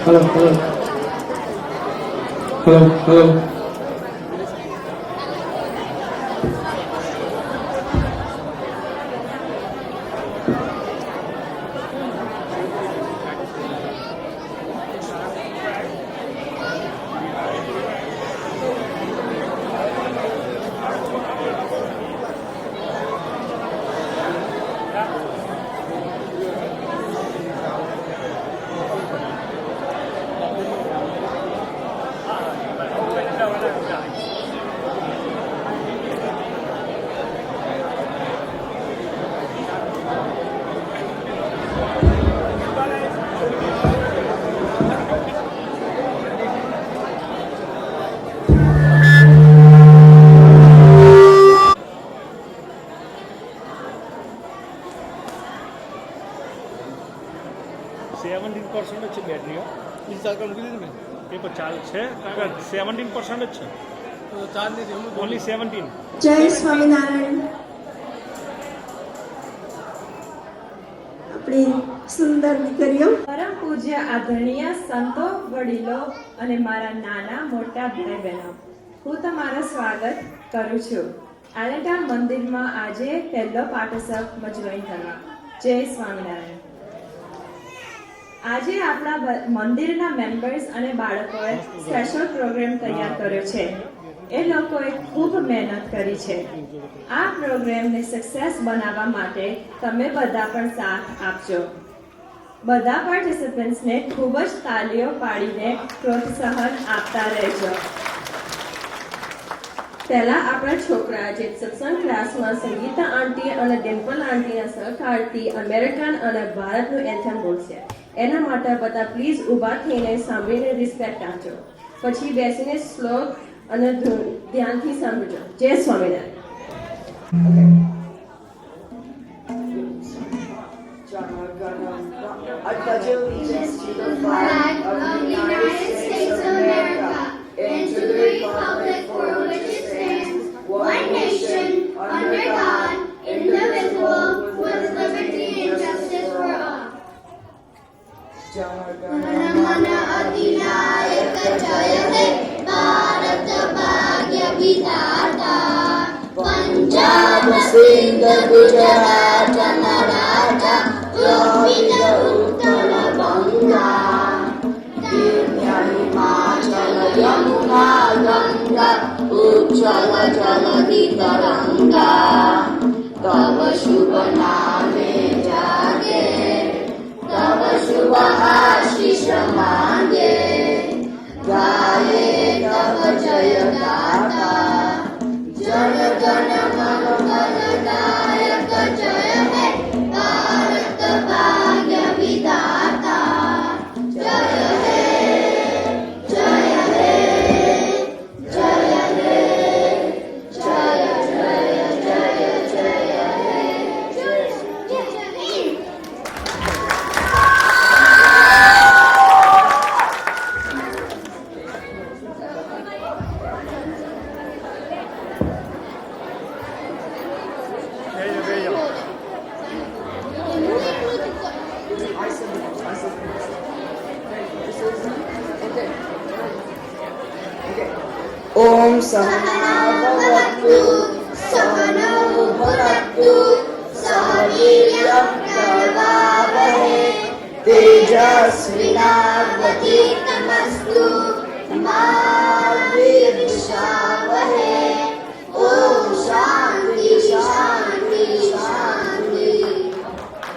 Hello, hello. Hello, hello. છે બેટરીઓ install કરી દીધી મેં એ પણ ચાલ છે કારણ કે 17% જ છે તો ચાર્જ નથી ઓનલી 17. જય સ્વામિનારાયણ. આપણી સુંદર દીકરીઓ, પરમ પૂજ્ય આદરણીય સંતો, વડીલો અને મારા નાના મોટા ભાઈ બહેનો, હું તમારું સ્વાગત કરું છું આલેટા મંદિરમાં આજે પહેલો પાઠસપ જોઈન કરવા. જય સ્વામિનારાયણ. આજે આપણા મંદિરના મેમ્બર્સ અને બાળકોએ સ્પેશિયલ પ્રોગ્રામ તૈયાર કર્યો છે. એ લોકોએ ખૂબ મહેનત કરી છે. આ પ્રોગ્રામને સક્સેસ બનાવવા માટે તમે બધા પણ સાથ આપજો. બધા પાર્ટિસિપન્ટ્સને ખૂબ જ તાલીઓ પાડીને પ્રોત્સાહન આપતા રહેજો. પહેલા આપણા છોકરા જે સત્સંગ ક્લાસમાં સંગીતા આંટી અને ડિમ્પલ આંટીના સહકારથી અમેરિકન અને ભારતનું એન્થમ બોલશે. એના માટે બધા પ્લીઝ ઊભા થઈને સાંભળીને રિસ્પેક્ટ આપજો. પછી બેસીને શ્લોક અને ધ્યાનથી સાંભળજો. જય Swaminarayan. I pledge allegiance to the flag of the United States of America and to the republic for which it stands, one nation, under God, indivisible, with liberty and justice for all. Janagana Adinayaka Jayate Bharat Bhagya Vidhata Punjab Sindh Gujarat Maratha Florida Uttara Banga Kenya Himachal Yamuna Ganga Ujjwala Jaladi Taranga Tava Shubha Name Jage Tava Shubha Ashish Mange Gaye Tava Jaya Gata Jana Gana Mano Ganadayaka Jaya He Bharat Bhagya Vidhata Jaya He Jaya He Jaya He Jaya Jaya Jaya Jaya He Jaya He. Om Sahana Bhavatu Sahano Bhavatu Sahaviryam Karvavahe Tejasvinavaditamastu Ma Vidvishavahe. Om Shanti Shanti Shanti.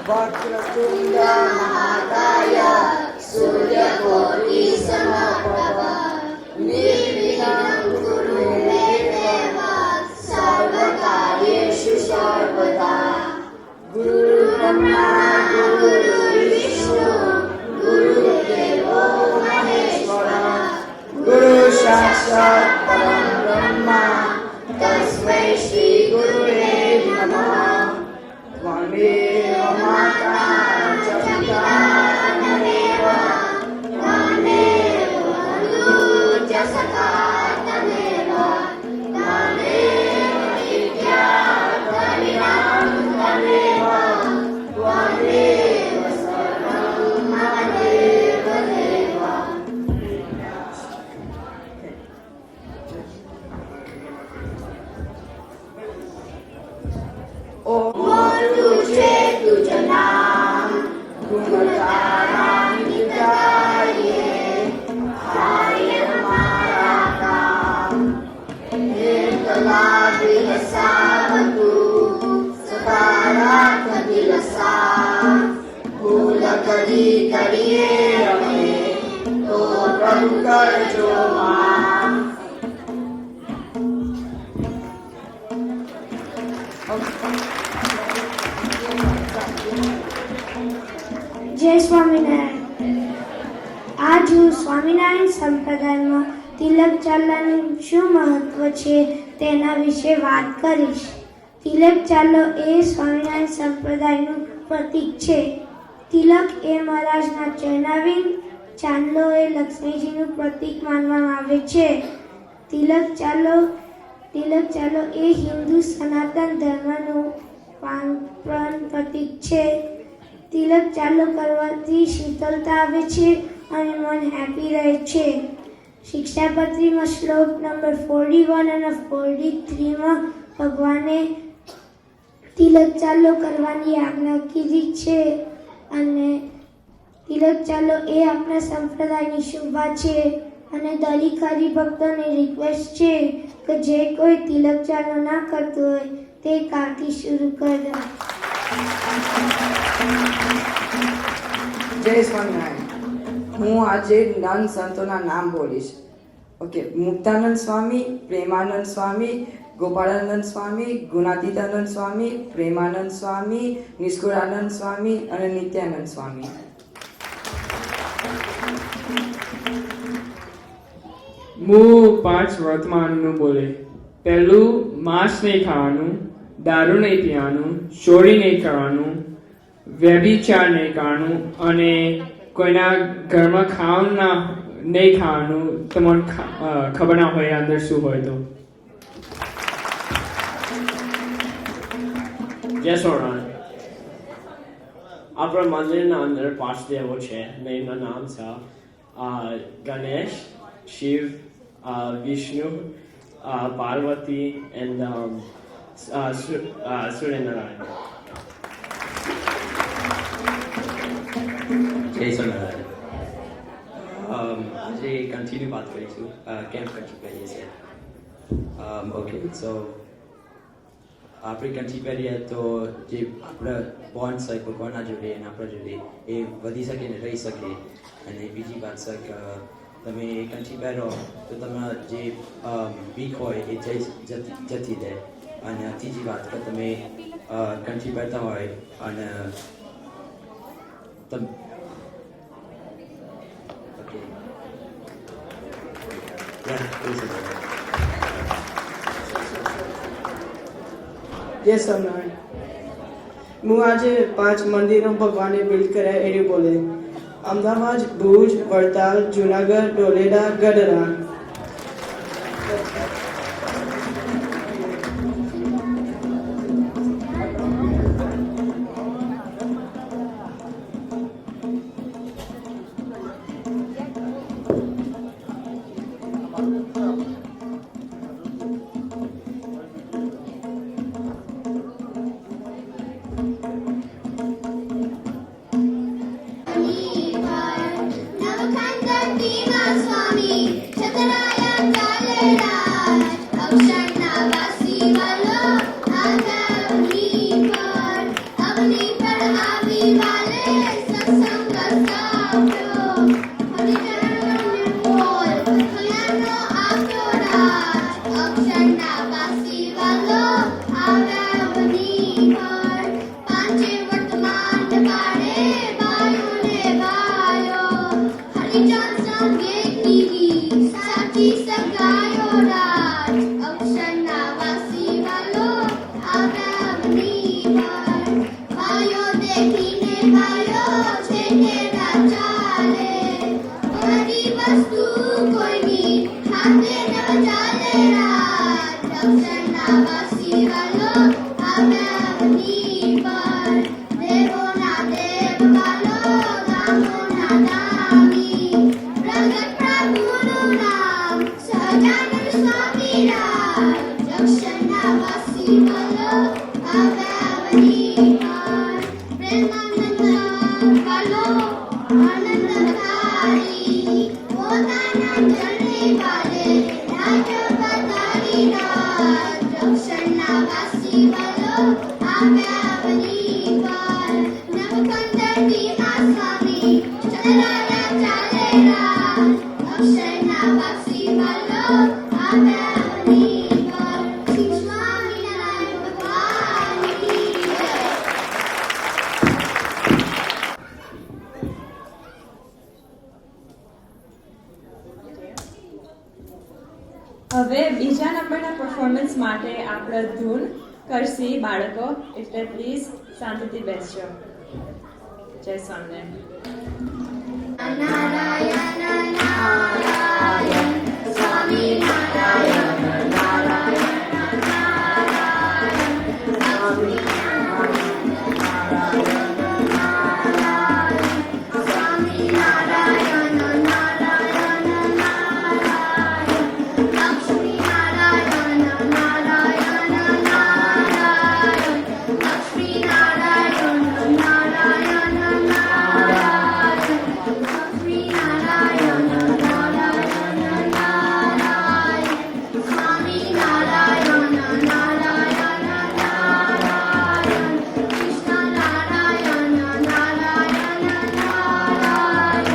Vakratunda Mahakaya Suryakoti Samabhava Nirvighnan Kuru Me Deva Sarvakaryeshu Sarvada. Guru Brahma Guru Vishnu Guru Devo Maheshwara Guru Sakshat Param Brahma Tasmai Shri Gurave Namaha. Vameva Mata Jagata Nameva Vameva Anuja Sakatameva Vameva Vidya Dharinam Vameva Vameva Sarvam Mahadeva Deva. સારું કરજો માં. જય સ્વામિનારાયણ. આજ હું સ્વામિનારાયણ સંપ્રદાયમાં તિલક ચાલવાનું શું મહત્વ છે તેના વિશે વાત કરીશ. તિલક ચાલો એ સ્વામિનારાયણ સંપ્રદાયનું પ્રતીક છે. તિલક એ મહારાજના ચરણાવીન, ચાંદલો એ લક્ષ્મીજીનું પ્રતીક માનવામાં આવે છે. તિલક ચાલો એ હિન્દુ સનાતન ધર્મનું પ્રતીક છે. તિલક ચાલો કરવાથી શીતળતા આવે છે અને મન હેપી રહે છે. શિક્ષાપત્રીમાં શ્લોક નંબર 41 અને 43માં ભગવાને તિલક ચાલો કરવાની આજ્ઞા કીધી છે અને તિલક ચાલો એ આપણા સંપ્રદાયની શોભા છે. અને દરેક હરિભક્તોને રિક્વેસ્ટ છે કે જે કોઈ તિલક ચાલો ના કરતું હોય તે કાલથી શરૂ કરે. જય સ્વામિનારાયણ. હું આજે નન સંતોના નામ બોલીશ. ઓકે. મુક્તાનંદ સ્વામી, પ્રેમાનંદ સ્વામી, ગોપાળાનંદ સ્વામી, ગુણાતીતાનંદ સ્વામી, પ્રેમાનંદ સ્વામી, નિષ્કુળાનંદ સ્વામી અને નિત્યાનંદ સ્વામી. હું 5 વર્તમાનનું બોલે. પહેલું, માંસ નહીં ખાવાનું, દારૂ નહીં પીવાનું, ચોરી નહીં કરવાનું, વ્યભિચાર નહીં કરવાનું અને કોઈના ઘરમાં ખાવાનું નહીં ખાવાનું. તમને ખબર ના હોય અંદર શું હોય તો. જય સ્વામિનારાયણ. આપણા મંદિરના અંદર 5 દેવો છે. એમના નામ છે ગણેશ, શિવ, વિષ્ણુ, પાર્વતી એન્ડ સૂર્યનારાયણ. જય સ્વામિનારાયણ. આજે કન્ટિન્યુ વાત કરીશું. કેમ કન્ટિન્યુ કરીએ છીએ? ઓકે. સો આપણે કન્ટિન્યુ કરીએ તો જે આપણા બોન્ડ છે ભગવાનના જોડે અને આપણા જોડે એ વધી શકે ને રહી શકે. અને બીજી વાત છે કે તમે કન્ટિન્યુ કરો તો તમારા જે વીક હોય એ જતી રહે. અને ત્રીજી વાત કે તમે કન્ટિન્યુ કરતા હોય અને તમે ઓકે જય સ્વામિનારાયણ. હું આજે 5 મંદિરો ભગવાને બિલ્ડ કર્યા એની બોલે. અમદાવાદ, ભુજ, વડતાલ, જુનાગઢ, ડોલેડા, ગઢડા. અક્ષરના પક્ષી પલ્લો આપ્યા અવની પર શ્રી સ્વામિનારાયણ ભગવાનની જય. હવે બીજા નંબરના પરફોર્મન્સ માટે આપણે ધૂન કરશી બાળકો, એટલે પ્લીઝ શાંતિથી બેસજો. જય સ્વામિનારાયણ. નારાયણ નારાયણ સ્વામી નારાયણ નારાયણ નારાયણ સ્વામી નારાયણ નારાયણ લક્ષ્મી નારાયણ નારાયણ નારાયણ લક્ષ્મી નારાયણ નારાયણ નારાયણ લક્ષ્મી નારાયણ નારાયણ નારાયણ સ્વામી નારાયણ નારાયણ નારાયણ કૃષ્ણ નારાયણ નારાયણ નારાયણ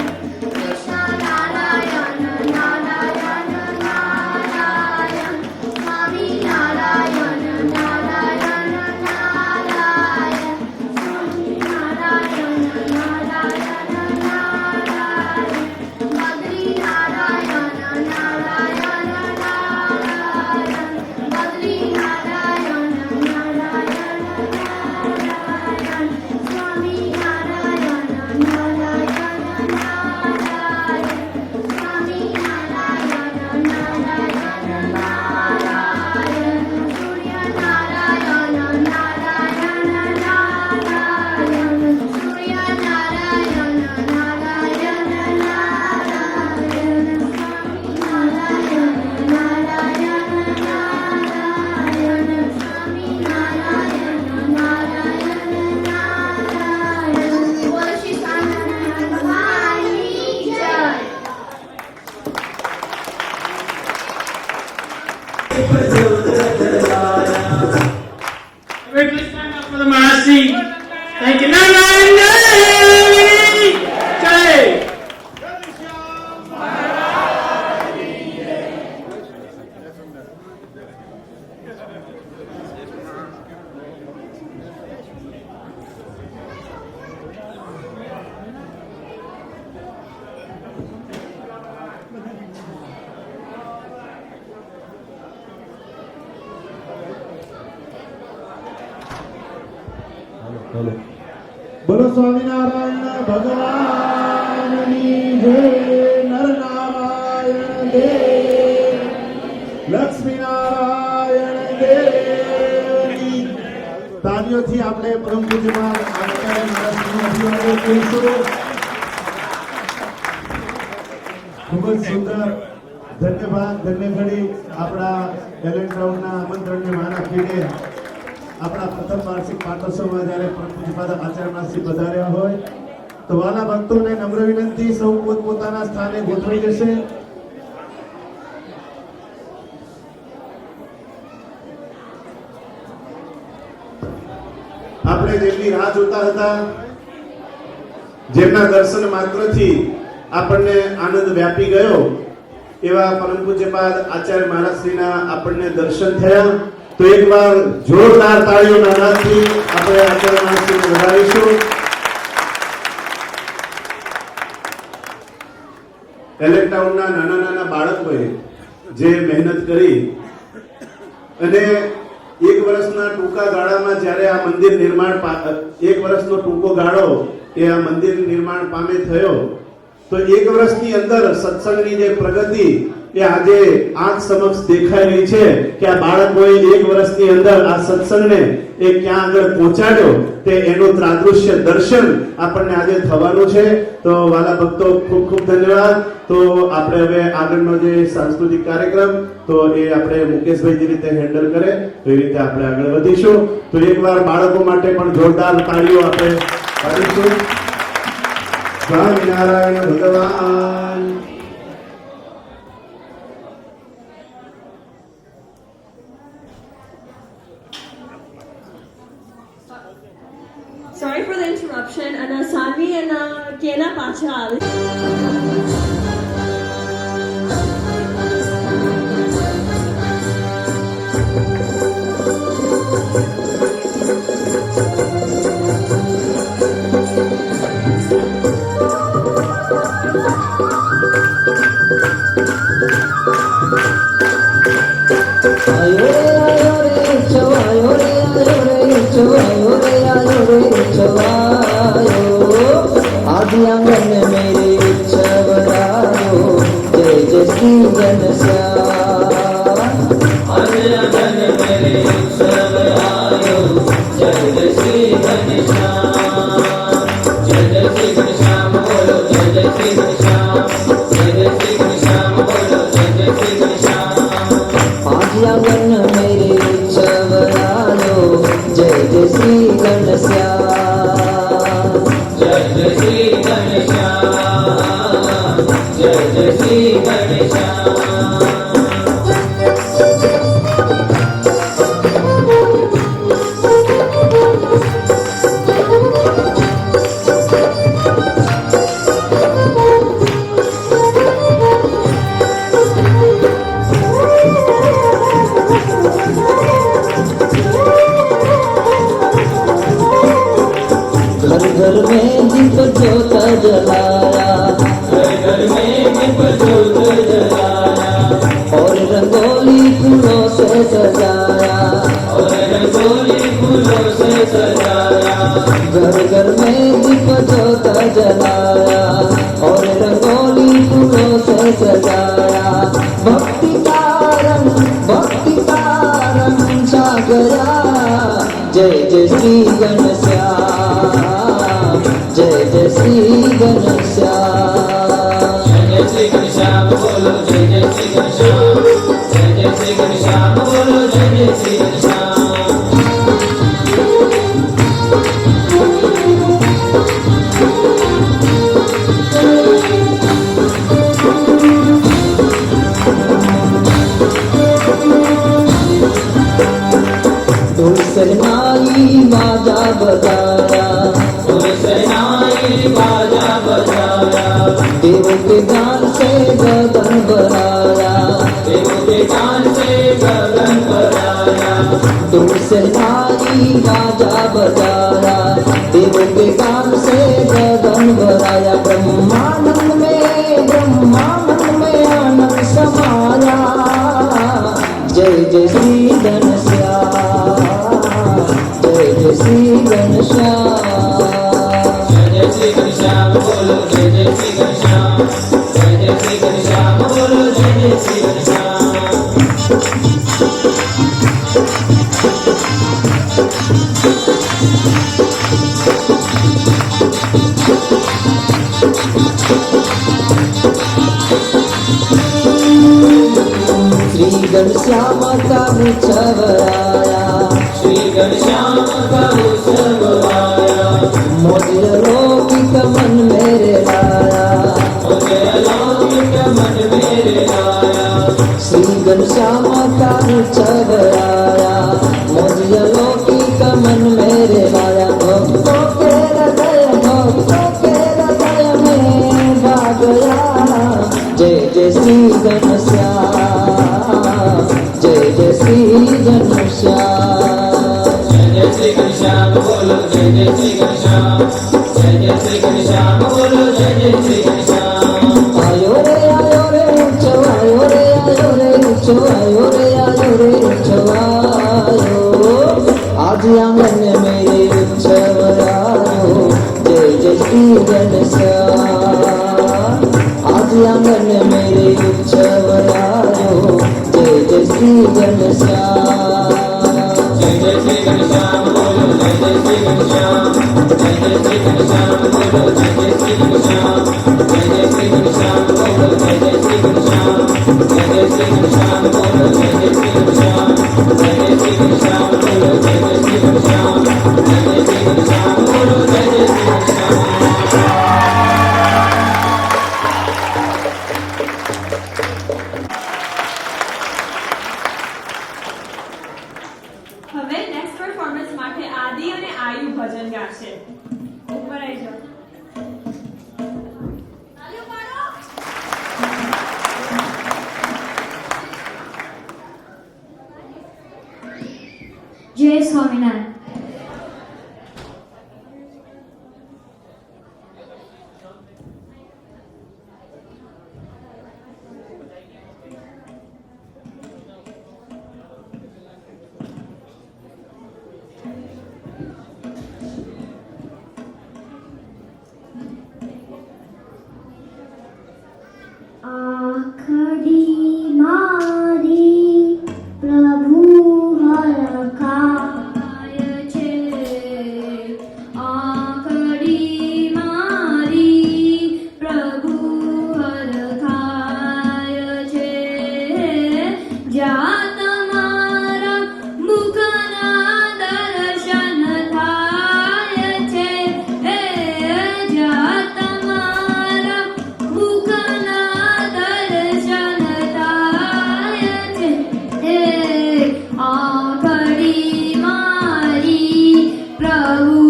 કૃષ્ણ નારાયણ નારાયણ નારાયણ સ્વામી નારાયણ નારાયણ નારાયણ સ્વામી નારાયણ નારાયણ નારાયણ બદ્રી નારાયણ નારાયણ નારાયણ બદ્રી નારાયણ નારાયણ નારાયણ સ્વામી નારાયણ નારાયણ નારાયણ સ્વામી નારાયણ નારાયણ નારાયણ સૂર્ય નારાયણ નારાયણ નારાયણ સૂર્ય નારાયણ નારાયણ નારાયણ સ્વામી નારાયણ નારાયણ નારાયણ સ્વામી નારાયણ નારાયણ નારાયણ. બોલો શ્રી સ્વામિનારાયણ ભગવાનની જય. Wait, let's stand up for the Mahasi. Thank you. Narayan Jai. બોલો સ્વામિનારાયણ ભગવાનની જય. નરનારાયણ દેવ, લક્ષ્મીનારાયણ દેવની તાળીઓથી આપણે પરમ પૂજ્યમાં આચાર્ય મહારાજનું અભિવાદન કરીશું. ખૂબ જ સુંદર, ધન્યવાદ, ધન્ય ઘડી આપણા ટેલેન્ટ રાઉન્ડના આમંત્રણને માન આપીને આપણા પ્રથમ વાર્ષિક પાટોત્સવમાં જ્યારે પરમ પૂજ્યપાદ આચાર્ય મહારાજશ્રી પધાર્યા હોય તો વાલા ભક્તોને નમ્ર વિનંતી, સૌ પોતપોતાના સ્થાને ગોઠવાઈ જશે. આપણે જેમની રાહ જોતા હતા, જેમના દર્શન માત્રથી આપણને આનંદ વ્યાપી ગયો, એવા પરમ પૂજ્યપાદ આચાર્ય મહારાજશ્રીના આપણને દર્શન થયા. તો એકવાર જોરદાર તાળીઓના નાદથી આપણે આચાર્ય મહારાજશ્રીને વધાવીશું. એલેક્ટાઉનના નાના નાના બાળકોએ જે મહેનત કરી અને એક વર્ષના ટૂંકા ગાળામાં જ્યારે આ મંદિર નિર્માણ, એક વર્ષનો ટૂંકો ગાળો એ આ મંદિર નિર્માણ પામે થયો, તો એક વર્ષની અંદર સત્સંગની જે પ્રગતિ એ આજે આંખ સમક્ષ દેખાઈ રહી છે કે આ બાળકોએ એક વર્ષની અંદર આ સત્સંગને એ ક્યાં આગળ પહોંચાડ્યો, તે એનું ત્રાદૃશ્ય દર્શન આપણને આજે થવાનું છે. તો વાલા ભક્તો, ખૂબ ખૂબ ધન્યવાદ. તો આપણે હવે આગળનો જે સાંસ્કૃતિક કાર્યક્રમ તો એ આપણે મુકેશભાઈ જે રીતે હેન્ડલ કરે તો એ રીતે આપણે આગળ વધીશું. તો એકવાર બાળકો માટે પણ જોરદાર તાળીઓ આપણે પાડીશું. સ્વામિનારાયણ ભગવાન. Sorry for the interruption. અને સાનવી અને કેના પાછા આવે. श्री घनश्याम अजय मेरे उत्सव आयो जय जय श्री घनश्याम जय जय श्री घनश्याम बोलो जय जय श्री घनश्याम जय जय श्री घनश्याम बोलो जय जय श्री घनश्याम आज आंगन मेरे उत्सव आयो जय जय श्री घनश्याम जय जय श्री घनश्याम जय जय श्री घनश्याम घर घर में दीप ज्योत जलाया घर घर में दीप ज्योत जलाया और रंगोली फूलों से सजाया और रंगोली फूलों से सजाया घर घर में दीप ज्योत जलाया और रंगोली फूलों से सजाया भक्ति का रंग छा गया जय जय श्री घनश्याम जय जय श्री घनश्याम जय जय श्री घनश्याम बोलो जय जय श्री घनश्याम जय जय श्री घनश्याम बोलो जय जय श्री घनश्याम ढोल सहनाई बाजा बजाया ढोल सहनाई बाजा बजाया देवों के गान से गगन भराया देवों के गान से गगन भराया ढोल सहनाई बाजा बजाया देवों के गान से गगन भराया ब्रह्मानंद में आनंद समाया जय जय श्री घनश्याम जय जय श्री घनश्याम जय जय श्री घनश्याम बोलो जय जय श्री घनश्याम जय जय श्री घनश्याम बोलो जय जय श्री घनश्याम श्री घनश्याम का उत्सव आया श्री घनश्याम का उत्सव आया मोदी लौकिक मन मेरे लाया मोदी लौकिक मन मेरे लाया श्री घनश्याम का उत्सव आया मोदी लौकिक मन मेरे लाया भक्तों के हृदय में भा गया जय जय श्री घनश्याम जय जय श्री घनश्याम जय जय श्री घनश्याम बोलो जय जय श्री घनश्याम जय जय श्री घनश्याम बोलो जय जय श्री घनश्याम आयो रे उत्सव आयो रे उत्सव आयो रे उत्सव आयो आज आंगन में मेरे उत्सव आयो जय जय श्री घनश्याम आज आंगन में मेरे उत्सव आयो जय जय श्री घनश्याम जय जय श्री घनश्याम बोलो जय जय श्री घनश्याम जय जय श्री घनश्याम बोलो जय जय श्री घनश्याम जय जय श्री घनश्याम बोलो जय जय श्री घनश्याम जय जय श्री घनश्याम बोलो जय जय श्री घनश्याम जय जय श्री घनश्याम बोलो जय जय श्री घनश्याम जय जय श्री घनश्याम बोलो जय जय श्री घनश्याम હવે નેક્સ્ટ પરફોર્મન્સ માટે આદિ અને આયુ ભજન ગાશે ઉપર આવી જાઓ જય સ્વામિનારાયણ आँख આખડી મારી પ્રભુ હરખાય છે આખડી મારી પ્રભુ હરખાય છે જ્યાં તમારા મુખના દર્શન થાય છે જ્યાં તમારા મુખના દર્શન થાય છે આખડી મારી પ્રભુ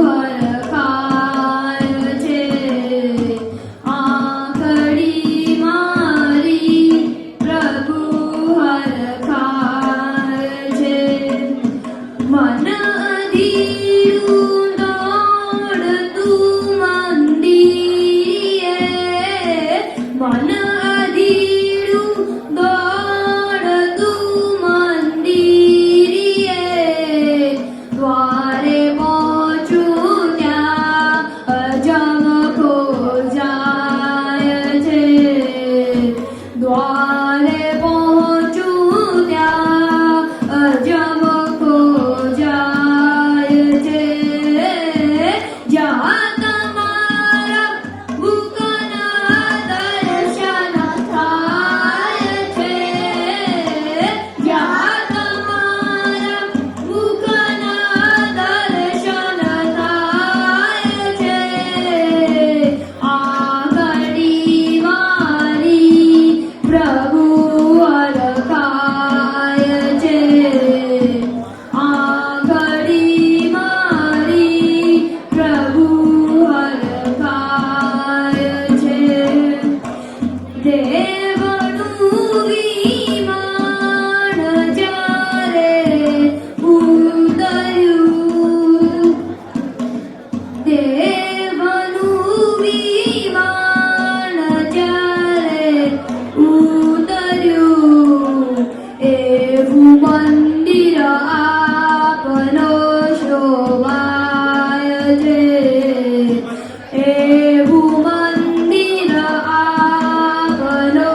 હરખાય છે આખડી મારી પ્રભુ હરખાય છે મન અધીરું દોડતું મંદિરે મન અધીરું દોડતું મંદિરે દ્વારે પહોંચું ત્યાં ઝમખો જાય છે દ્વારે પહોંચું ત્યાં ઝમખો જાય છે જ્યાં તમારા મુખના દર્શન થાય છે જ્યાં તમારા મુખના દર્શન થાય છે આંગળી મારી પ્રભુ હરખાય છે આંગળી મારી પ્રભુ હરખાય છે દેવનું વિમાન જ્યારે ઉતર્યું દેવનું વિમાન જ્યારે ઉતર્યું એવું મંદિર આપનો શોભાય છે એવું મંદિર આપનો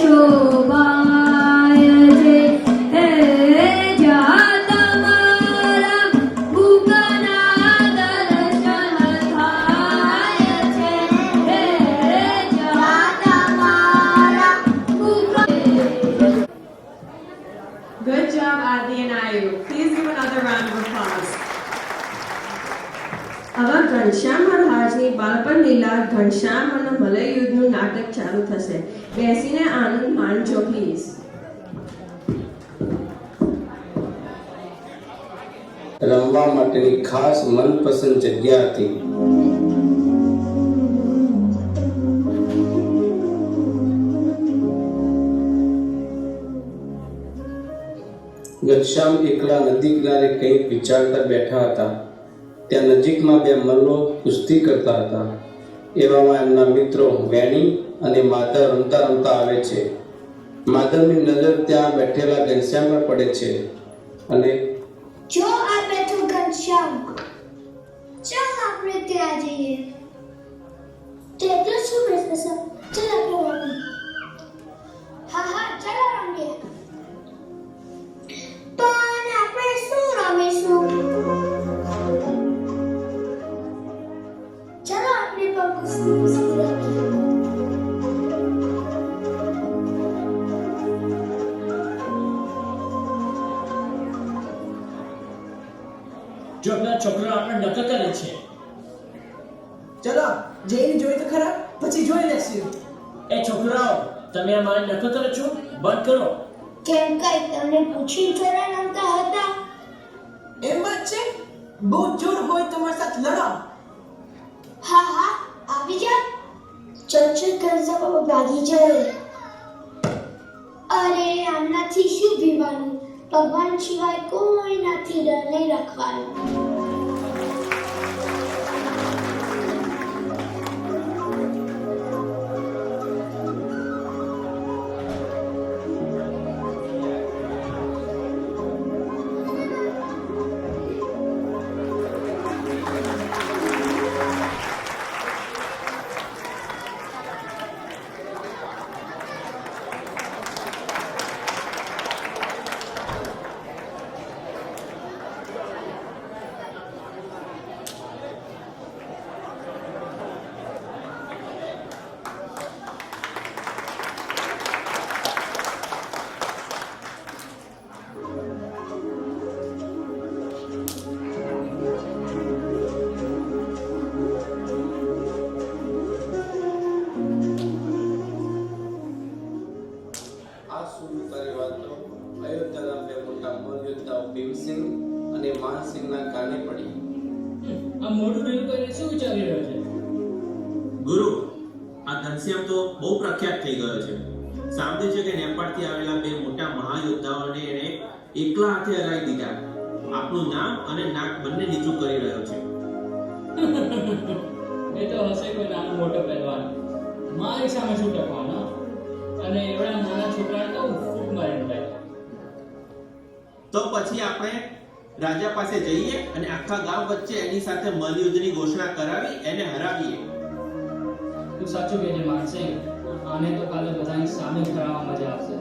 શોભાય છે જ્યાં તમારા મુખના દર્શન થાય છે જ્યાં તમારા મુખ Good job, Adi and Ayu. Please give another round of applause. હવે ઘનશ્યામ મહારાજની બાળપણ લીલા ઘનશ્યામ અને મલય યુદ્ધનું નાટક ચાલુ થશે બેસીને આનંદ માણજો પ્લીઝ રમવા માટેની ખાસ મનપસંદ જગ્યા હતી ઘનશ્યામ એકલા નદી કિનારે કંઈક વિચારતા બેઠા હતા ત્યાં નજીકમાં બે મલ્લો કુસ્તી કરતા હતા એવામાં એમના મિત્રો વેણી અને માધવ રમતા રમતા આવે છે માધવની નજર ત્યાં બેઠેલા ઘનશ્યામ પર પડે છે અને જો આ બેઠો ઘનશ્યામ ચાલ આપણે ત્યાં જઈએ તો એટલે શું પ્રશ્ન છે ચાલ આપણે રમીએ હા ચાલો રમીએ પણ આપણે શું રમીશું ચાલો આપણે પણ કુસ્તી રમીએ જો આપણા છોકરા આપણે નકલ કરે છે ચલો જઈને જોઈ તો ખરા પછી જોઈ લેશું એ છોકરાઓ તમે અમારે નકલ કરો છો બંધ કરો કેમ કઈ તમને પૂછી થોડા રમતા હતા એમ વાત છે બહુ જોર હોય તમારી સાથે લડો હા આવી જા ચલ કરજા ભાગી જાય અરે આમનાથી શું પીવાનું ભગવાન સિવાય કોઈનાથી ડર નહીં રાખવાનો આ સુવિચારી વાતો અયોધ્યાના બે મોટા મલયોદ્ધાઓ ભીમસિંહ અને માનસિંહના કાને પડી. આ મોટું રહ્યું કરીને શું વિચારી રહ્યો છે? ગુરુ, આ ઘનશ્યામ તો બહુ પ્રખ્યાત થઈ ગયો છે. સાંભળ્યું છે કે નેપાળથી આવેલા બે મોટા મહાયોદ્ધાઓને એણે એકલા હાથે હરાવી દીધા. આપણું નામ અને નાક બંને નીચું કરી રહ્યો છે. એ તો હશે કોઈ નાનો મોટો પહેલવાન. મારી સામે શું ટકવાનો? અને એવડા નાના છોકરાને તો ફૂટ મારી નાખે. તો પછી આપણે રાજા પાસે જઈએ અને આખા ગામ વચ્ચે એની સાથે મલયુદ્ધની ઘોષણા કરાવી એને હરાવીએ. તું સાચું કહેજે માનસિંહ, આને તો કાલે બધાની સામે કરાવવા મજા આવશે.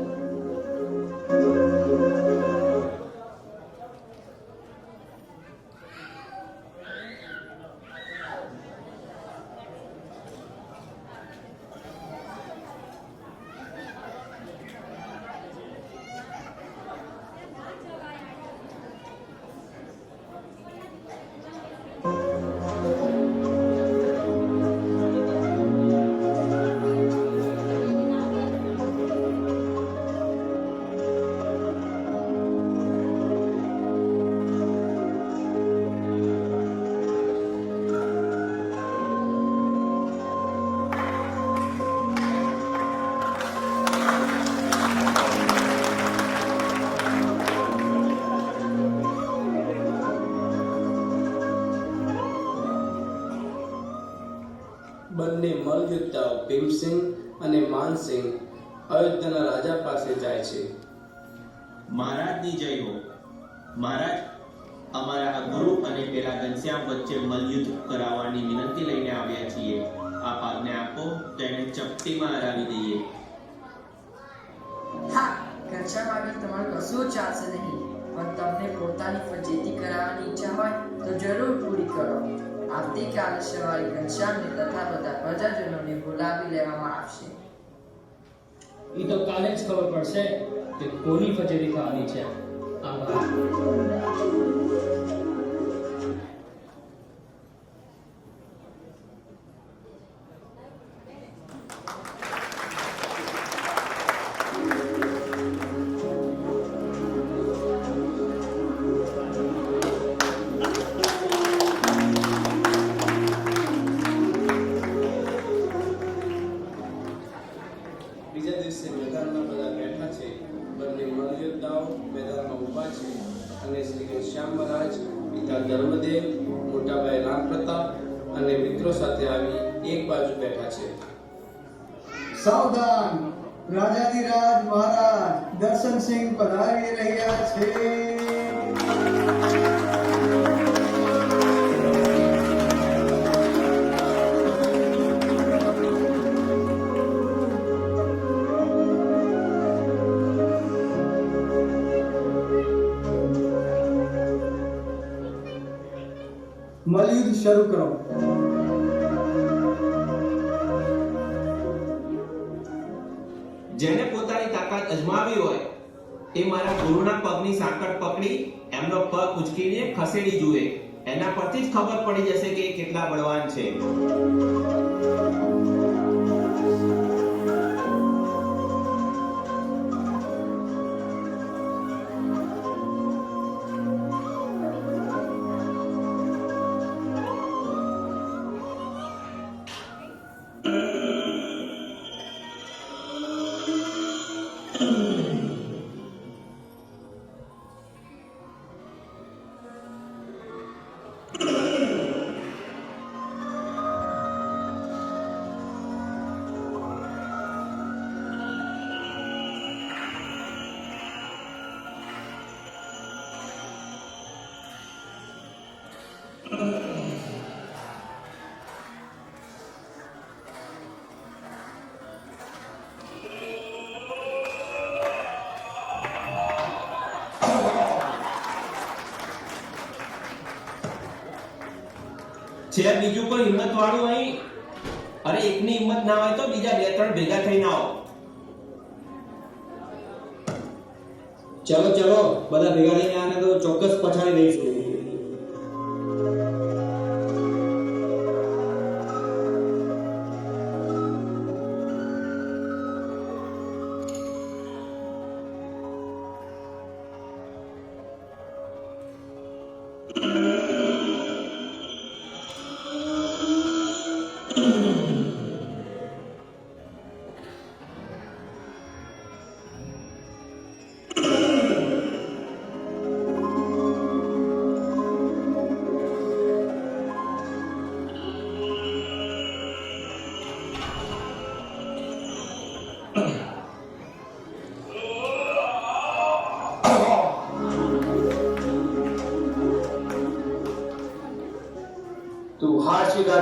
બંને મલયોદ્ધાઓ ભીમસિંહ અને માનસિંહ અયોધ્યાના રાજા પાસે જાય છે. મહારાજની જય હો. મહારાજ, અમારા આ ગુરુ અને પેલા ઘનશ્યામ વચ્ચે મલયુદ્ધ કરાવવાની વિનંતી લઈને આવ્યા છીએ. આપ આજ્ઞા આપો તો એને ચપટીમાં હરાવી દઈએ. હા, ઘનશ્યામ આગળ તમારું કશું ચાલશે નહીં, પણ તમને પોતાની ફજેતી કરાવવાની ઈચ્છા હોય તો જરૂર પૂરી કરો. આવતીકાલે સવારે ઘનશ્યામને તથા બધા પ્રજાજનોને બોલાવી લેવામાં આવશે. એ તો કાલે જ ખબર પડશે કે કોની ફજેરી થવાની છે. આભાર. બીજા દિવસે મેદાનમાં બધા બેઠા છે. બંને મલયોદ્ધાઓ મેદાનમાં ઊભા છે અને શ્રી ઘનશ્યામ મહારાજ, પિતા ધર્મદેવ, મોટાભાઈ રામ પ્રતાપ અને મિત્રો સાથે આવી એક બાજુ બેઠા છે. સાવધાન, રાજાધિરાજ મહારાજ દર્શનસિંહ પધારી રહ્યા છે. મલયુદ્ધ શરૂ કરો. જેને પોતાની તાકાત અજમાવી હોય એ મારા ગુરુના પગની સાંકળ પકડી એમનો પગ ઉચકીને ખસેડી જુએ. એના પરથી જ ખબર પડી જશે કે એ કેટલા બળવાન છે. છે બીજું કોઈ હિંમત વાળું અહીં? અરે એકની હિંમત ના હોય તો બીજા બે ત્રણ ભેગા થઈને આવો. ચલો ચલો, બધા ભેગા થઈને આને તો ચોક્કસ પછાડી દઈશું.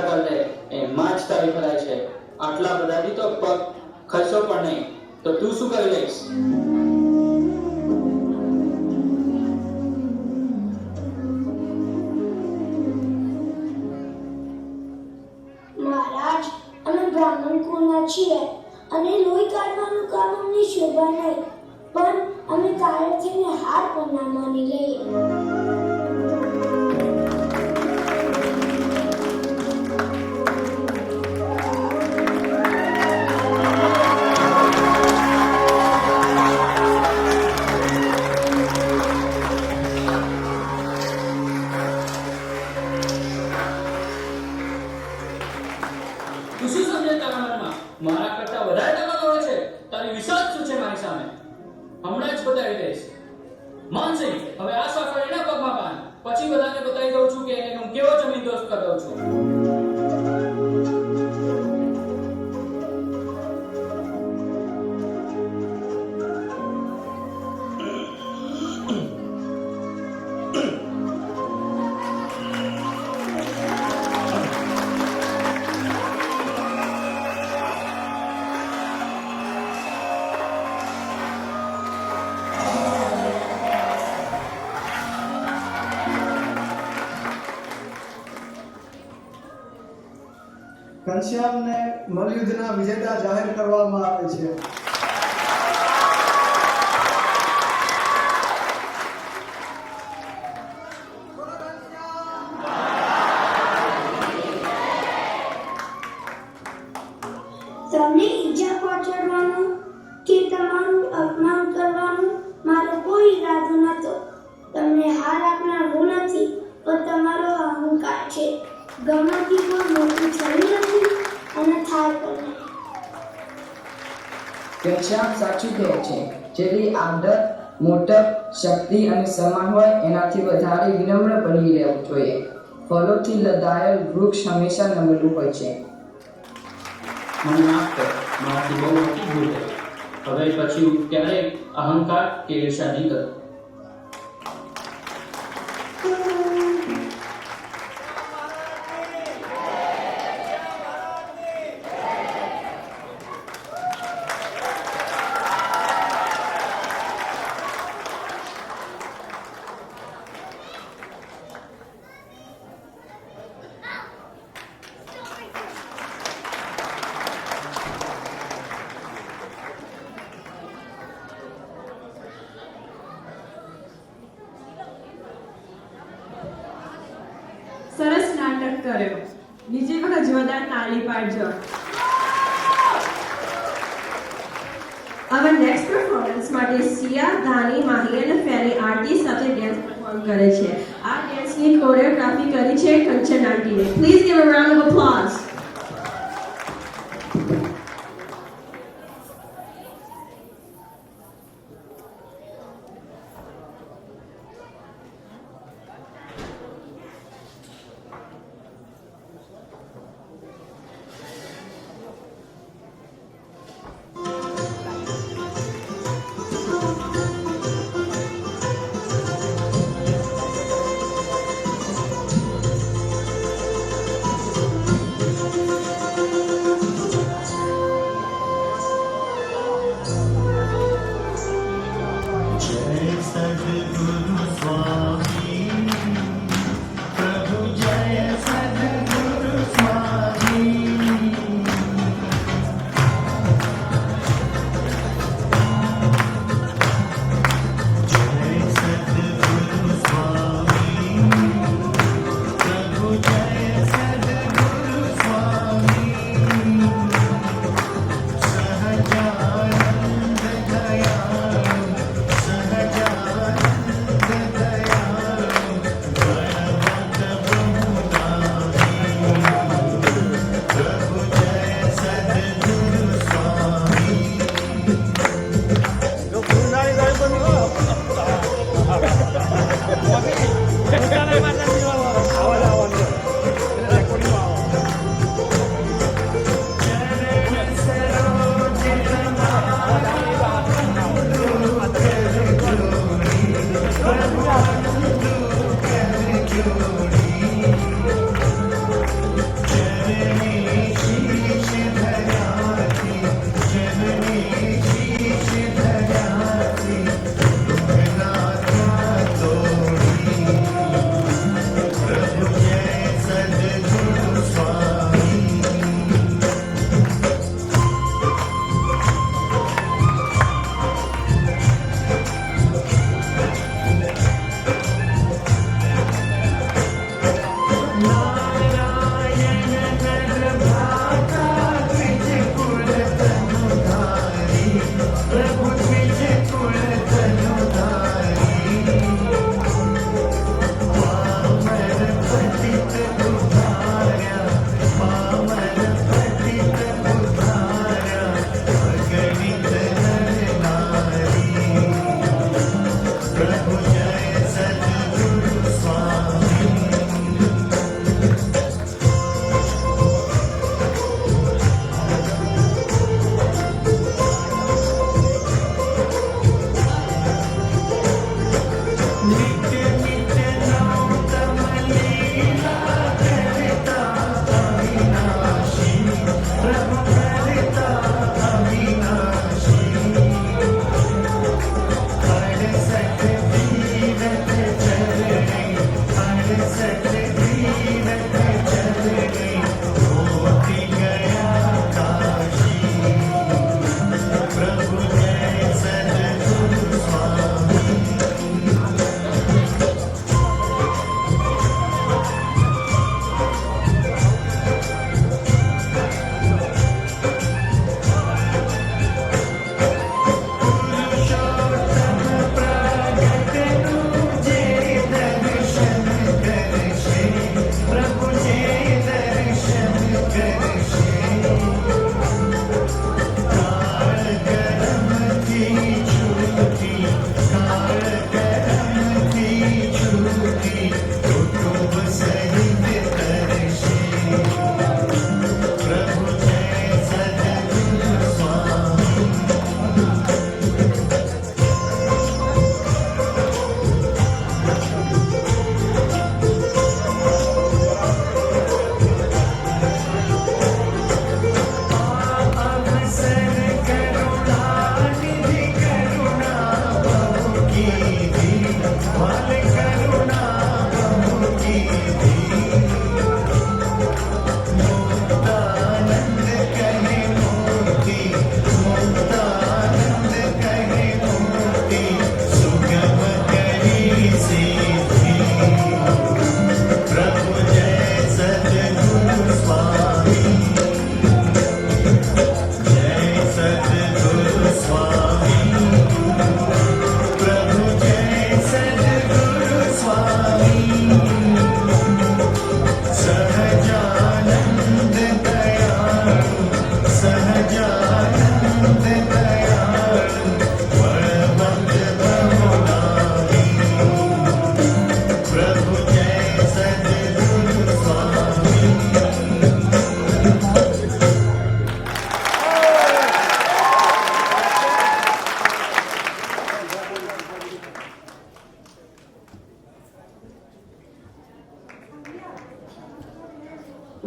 કરી લે એમાં જ તારી ભલાઈ છે. આટલા બધાથી તો પગ ખસો પણ નહીં, તો તું શું કરી લઈશ? મહારાજ, અમે બ્રાહ્મણ કુળના છીએ અને લોહી કાઢવાનું કામ અમને શોભા નહીં, પણ અમે કાયર થઈને હાર પણ ના માની લઈએ. તું શું સમજે તારા મનમાં? મારા કરતા વધારે ટકા છે. તારી વિશ્વાસ શું છે મારી સામે? હમણાં જ બતાવી દઈશ. માનસિંહ, હવે આ સફર એના પગમાં બાંધ. પછી બધાને બતાવી દઉં છું કે હું કેવો જમીન દોસ્ત કરતો છું. ઘનશ્યામને મલયુદ્ધના વિજેતા જાહેર કરવામાં આવે છે. તમને ઈજા પહોંચાડવાનું કે તમારું અપમાન કરવાનું મારો કોઈ ઈરાદો નહોતો. તમને હાર આપનાર હું નથી, પણ તમારો અહંકાર છે. ગમતી કોઈ મોટું થયું નથી અને થાય પણ નહીં. ઘનશ્યામ સાચું કહે છે. જેટલી આદર, મોટપ, શક્તિ અને સન્માન હોય એનાથી વધારે વિનમ્ર બની રહેવું જોઈએ. ફળોથી લદાયેલ વૃક્ષ હંમેશા નમેલું હોય છે. મને માફ કર, મારાથી બહુ મોટી ભૂલ થઈ. હવે પછી હું ક્યારેય અહંકાર કે ઈર્ષા નહીં કરું. સરસ નાટક કર્યો. બીજી વખત જોરદાર તાળી પાડજો. હવે નેક્સ્ટ પરફોર્મન્સ માટે સિયા, દાની, માહી અને ફેરી આરતી સાથે ડેન્સ પરફોર્મ કરે છે. આ ડેન્સની કોરિયોગ્રાફી કરી છે કંચન આંટીએ. Please give a round of applause.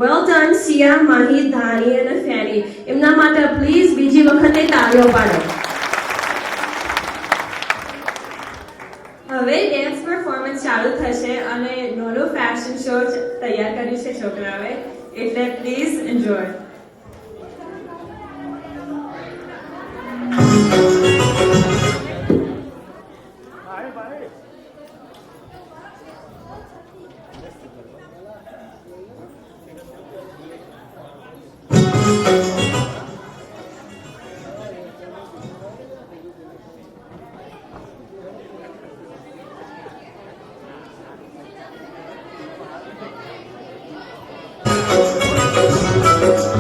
Well done Siya, Mahi, Dhani અને ફેની. એમના માટે પ્લીઝ બીજી વખતે તાળીઓ પાડો. હવે ડેન્સ પરફોર્મન્સ ચાલુ થશે અને નોનો ફેશન શો તૈયાર કર્યું છે છોકરાઓએ, એટલે પ્લીઝ એન્જોય. Thank you.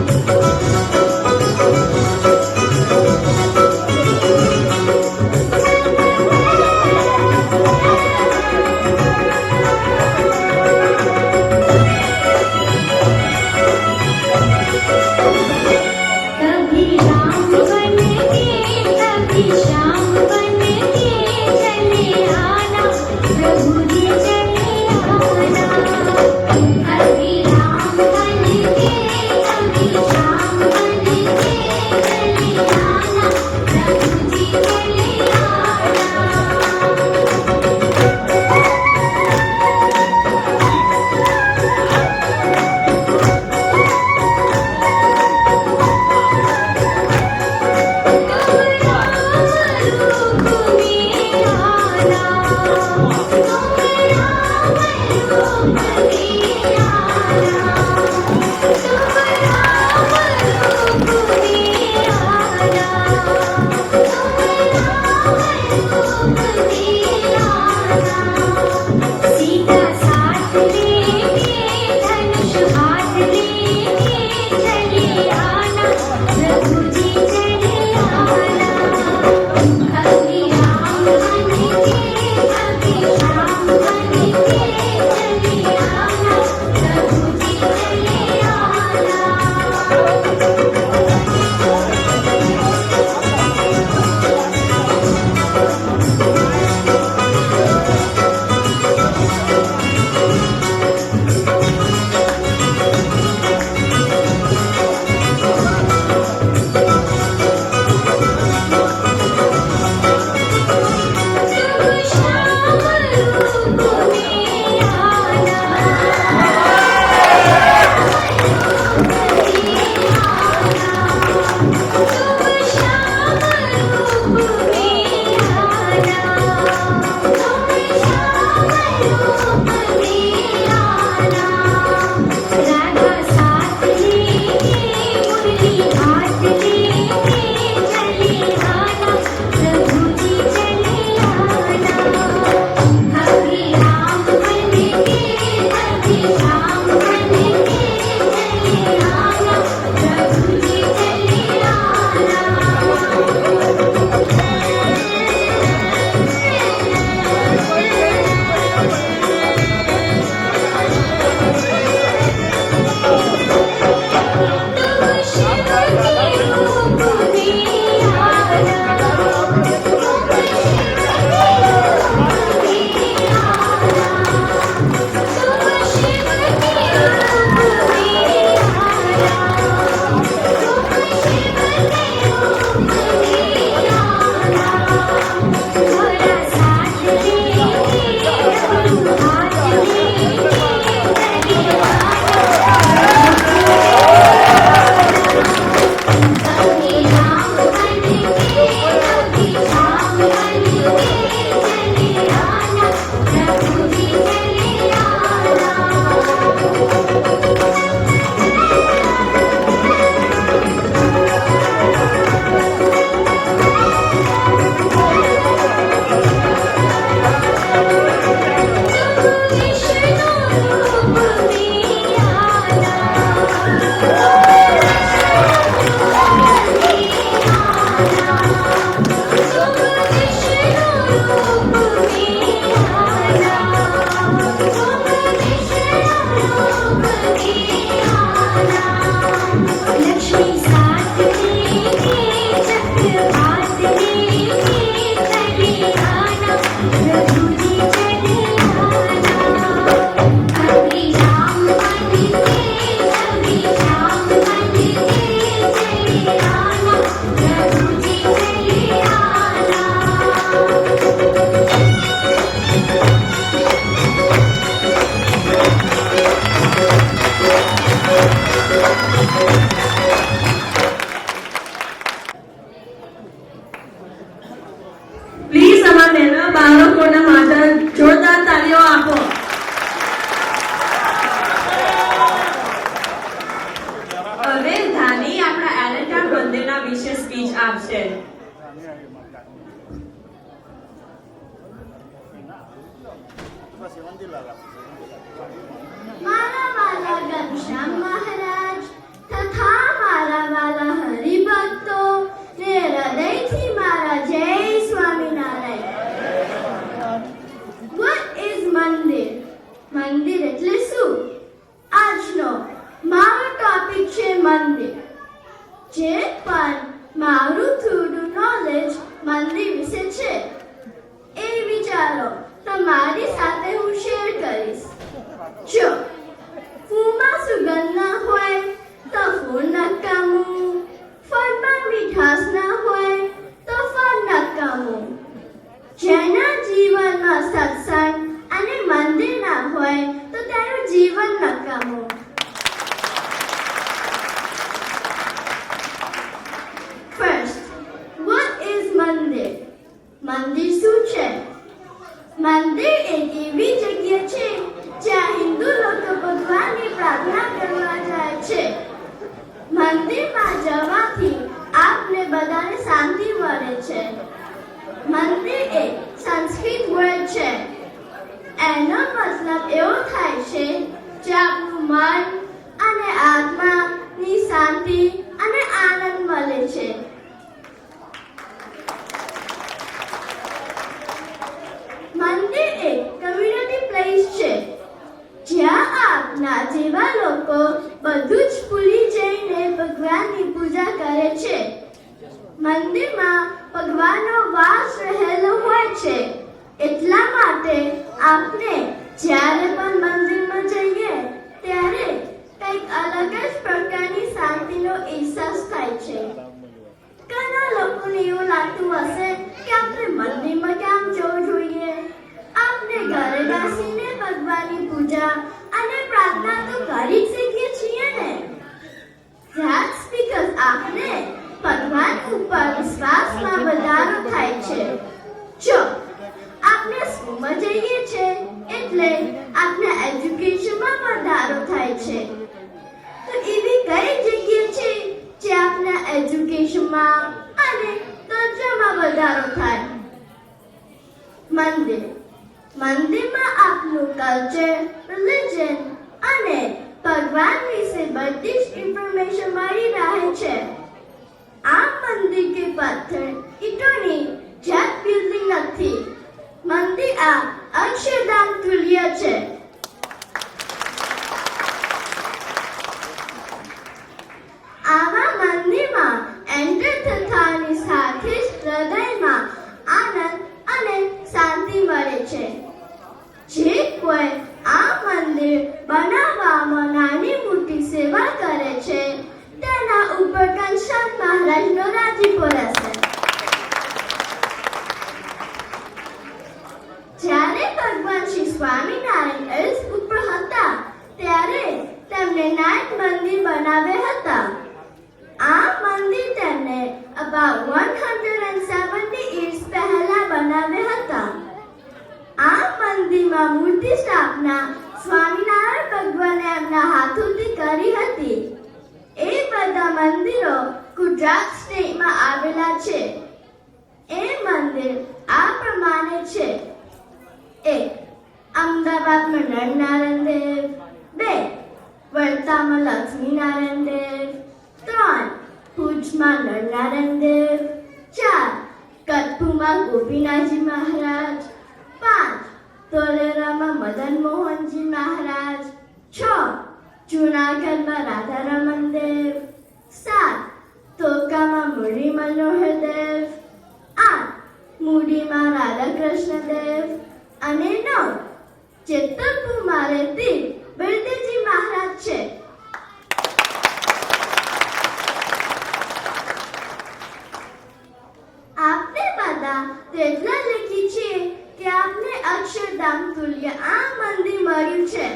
લોકોના માટે જોરદાર તાળીઓ આપો. હવે ધાની આપણા એલેન્ટા મંદિરના વિશે સ્પીચ આપશે. મારા વાલા ઘનશ્યામ મહારાજ તથા મારા વાલા હરિભક્તો ને હૃદયથી મારા જય સ્વામિનારાયણ. What is મંદિર? મંદિર એટલે શું? આજનો મારો ટોપિક છે મંદિર. જે પણ મારું થોડું નોલેજ મંદિર વિશે છે એ વિચારો તમારી સાથે હું શેર કરીશ. જો ફૂલમાં સુગંધ ના હોય તો ફૂલ નકામું, ફળમાં મીઠાશ ના હોય તો ફળ નકામું. જેના જીવનમાં સત્સંગ અને મંદિર ના હોય તો તેનું જીવન નકામું. First, what is મંદિર? મંદિર શું છે? મંદિર એક એવી જગ્યા છે જ્યાં હિન્દુ લોકો ભગવાનની પ્રાર્થના કરવા જાય છે. મંદિરમાં જવાથી આપને બધાને શાંતિ મળે છે. મંદિર એક સંસ્કૃત વર્ડ છે. એનો મતલબ એવો થાય છે જ્યાં આપણું મન અને આત્માની શાંતિ અને આનંદ મળે છે. મંદિર એક કમ્યુનિટી પ્લેસ છે જ્યાં આપના જેવા લોકો બધું જ ભૂલી જઈને ભગવાનની પૂજા કરે છે. મંદિરમાં ભગવાનનો વાસ રહેલો હોય છે. એટલા માટે આપણે જ્યારે પણ મંદિરમાં જઈએ ત્યારે કંઈક અલગ જ પ્રકારની શાંતિનો અહેસાસ થાય છે. ઘણા લોકોને એવું લાગતું હશે કે આપણે મંદિરમાં કેમ જવું જોઈએ? આપણે ઘરે બેસીને ભગવાનની પૂજા અને પ્રાર્થના તો કરી જ શકીએ છીએ ને. That's because આપણે ભગવાન ઉપર વિશ્વાસમાં વધારો થાય છે. જો આપણે સ્કૂલમાં જઈએ છીએ એટલે આપણે એજ્યુકેશનમાં વધારો થાય છે. તો એવી કઈ જગ્યા છે જે આપણા એજ્યુકેશનમાં અને દરજ્જામાં વધારો થાય? મંદિર. મંદિરમાં આપનું કલ્ચર, રિલિજન અને ભગવાન વિશે બધી જ ઇન્ફોર્મેશન મળી રહે છે. આ મંદિર કે પથ્થર ઈંટોની જેટ બિલ્ડિંગ નથી. મંદિર આ અક્ષરધામ તુલ્ય છે. આવા મંદિરમાં એન્ટર થતાની સાથે જ હૃદયમાં આનંદ અને શાંતિ મળે છે. જે કોઈ આ મંદિર બનાવવામાં નાની મોટી સેવા કરે છે તેના ઉપર ઘનશ્યામ મહારાજનો રાજીપો રહેશે. જ્યારે ભગવાન શ્રી સ્વામિનારાયણ અર્થ ઉપર હતા ત્યારે તેમણે નાઇટ મંદિર બનાવ્યા હતા. આ મંદિર તેમણે about 170 years પહેલા બનાવ્યા હતા. આ મંદિરમાં મૂર્તિ સ્થાપના સ્વામિનારાયણ ભગવાને એમના હાથોથી કરી હતી. એ બધા મંદિરો ગુજરાત સ્ટેટમાં આવેલા છે. એ મંદિર આ પ્રમાણે છે: 1. અમદાવાદમાં નરનારાયણ દેવ, 2. વડતામાં લક્ષ્મીનારાયણ દેવ, 3. ભુજમાં નરનારાયણ દેવ, 4. કચ્છમાં ગોપીનાથજી મહારાજ, 5. ધોલેરામાં મદન મોહનજી મહારાજ, 6. જૂનાગઢમાં રાધારમણ દેવ, 7. ધોકામાં મુરલી મનોહર દેવ, 8. મૂડીમાં રાધાકૃષ્ણ દેવ અને 9. જેતલપુરમાં રહેતી બળદેવજી મહારાજ છે. આપણે બધા તેટલા લખી છીએ કે આપને અક્ષરધામ તુલ્ય આ મંદિર મળ્યું છે.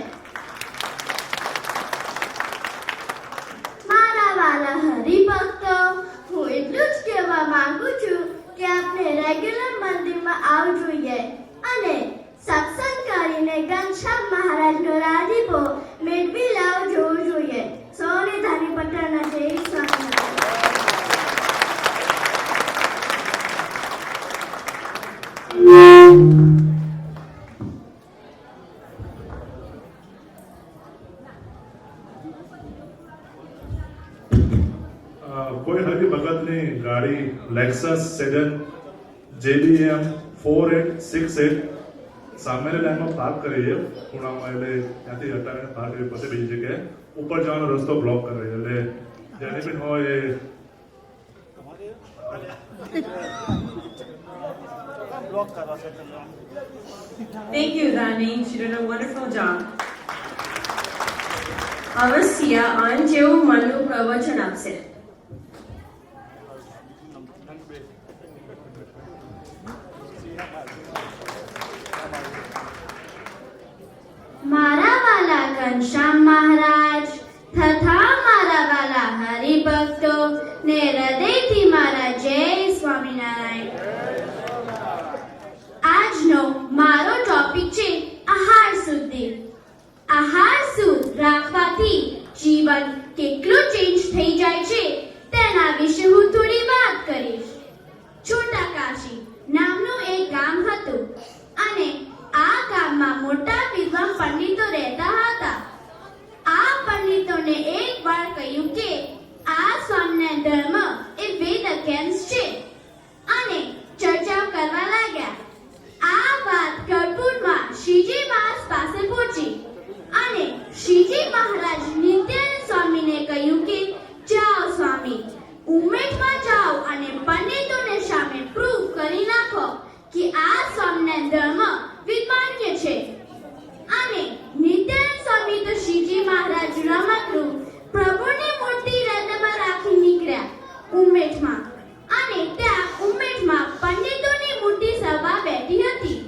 મારા વાલા હરિભક્તો, હું એટલું જ કહેવા માંગુ છું કે આપણે રેગ્યુલર મંદિરમાં આવવું જોઈએ. અને સત્સંગ કરીને ઘનશ્યામ મહારાજનો રાજીપો મેળવી લાવવો જોઈએ. સૌને ધારી પટેલના જય સ્વામિનારાયણ. કોઈ હરી ભગતની ગાડી લેક્સસ સેડન JBM 4868 સામેની લાઈનમાં પાર્ક કરી છે ખૂણામાં, એટલે ત્યાંથી હટાવીને પાર્ક કરી પછી બીજી જગ્યાએ ઉપર જવાનો રસ્તો બ્લોક કરે છે. એટલે જેની પણ હોય એ Thank you, Dani. She did a wonderful job. અવશ્ય અન જેવું મનનું પ્રવચન આપશે. મારા વાલા ઘનશ્યામ મહારાજ તથા મારા વાલા હરિભક્તો ને હૃદયથી મારા જય સ્વામિનારાયણ. આજનો મારો ટોપિક છે આહાર શુદ્ધિ. આહાર શુદ્ધ રાખવાથી જીવન કેટલું ચેન્જ થઈ જાય છે તેના વિશે હું થોડી વાત કરીશ. છોટા કાશી નામનું એક ગામ હતું અને આ ગામમાં મોટા વિદ્વાન પંડિતો રહેતા હતા. આ પંડિતોને એકવાર કહ્યું કે આ સ્વામિનારાયણ ધર્મ એ વેદ અગેન્સ્ટ છે અને ચર્ચા કરવા લાગ્યા. આ વાત કર્પૂરમાં શ્રીજી મહારાજ પાસે પહોંચી અને શ્રીજી મહારાજ નિત્યાનંદ સ્વામીને કહ્યું કે જાઓ સ્વામી, ઉમેઠમાં જાઓ અને પંડિતોને સામે પ્રૂફ કરી નાખો કે આ સ્વામિનારાયણ ધર્મ વિમાન્ય છે. અને નિત્યાનંદ સ્વામી તો શ્રીજી મહારાજ રમકડું પ્રભુની મૂર્તિ હૃદયમાં રાખી નીકળ્યા ઉમેઠમાં. અને ત્યાં ઉમેઠમાં પંડિતોની મોટી સભા બેઠી હતી.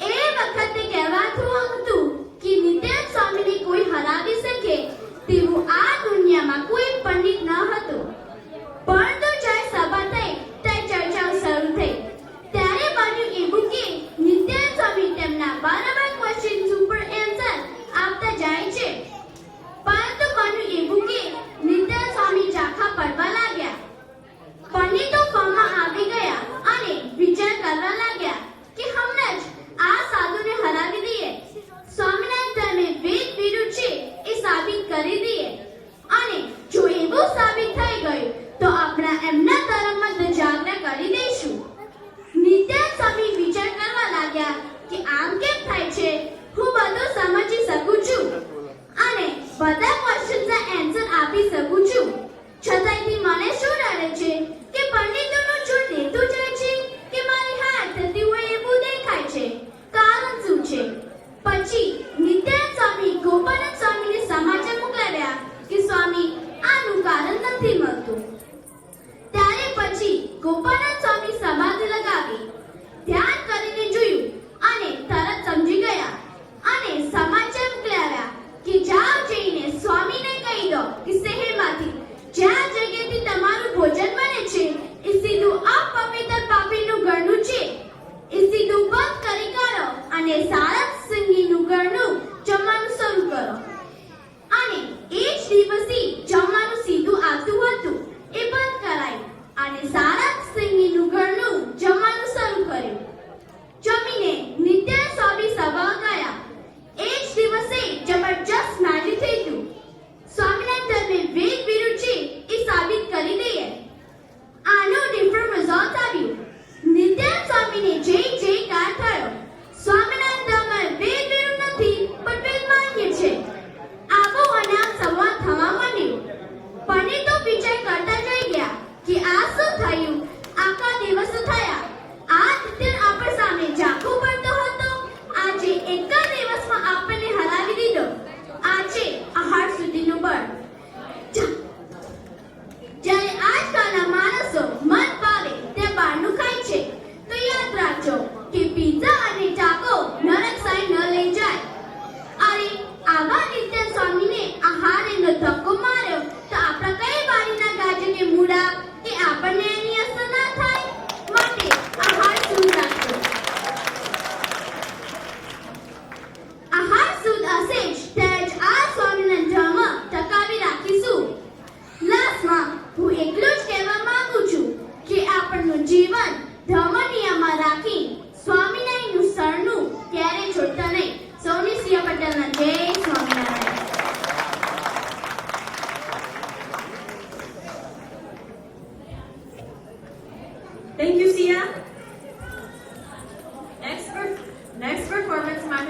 એ વખતે કહેવાતું હતું કે નિત્યાનંદ સ્વામીને કોઈ હરાવી શકે તેવું આ દુનિયામાં કોઈ પંડિત ન હતું. પરંતુ જ્યારે સભા થઈ ત્યારે ચર્ચાઓ શરૂ થઈ. ત્યારે બન્યું એવું કે નિત્યાનંદ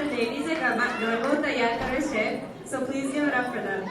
લેડીઝે ગરબો તૈયાર કરે છે. So please give it up for them.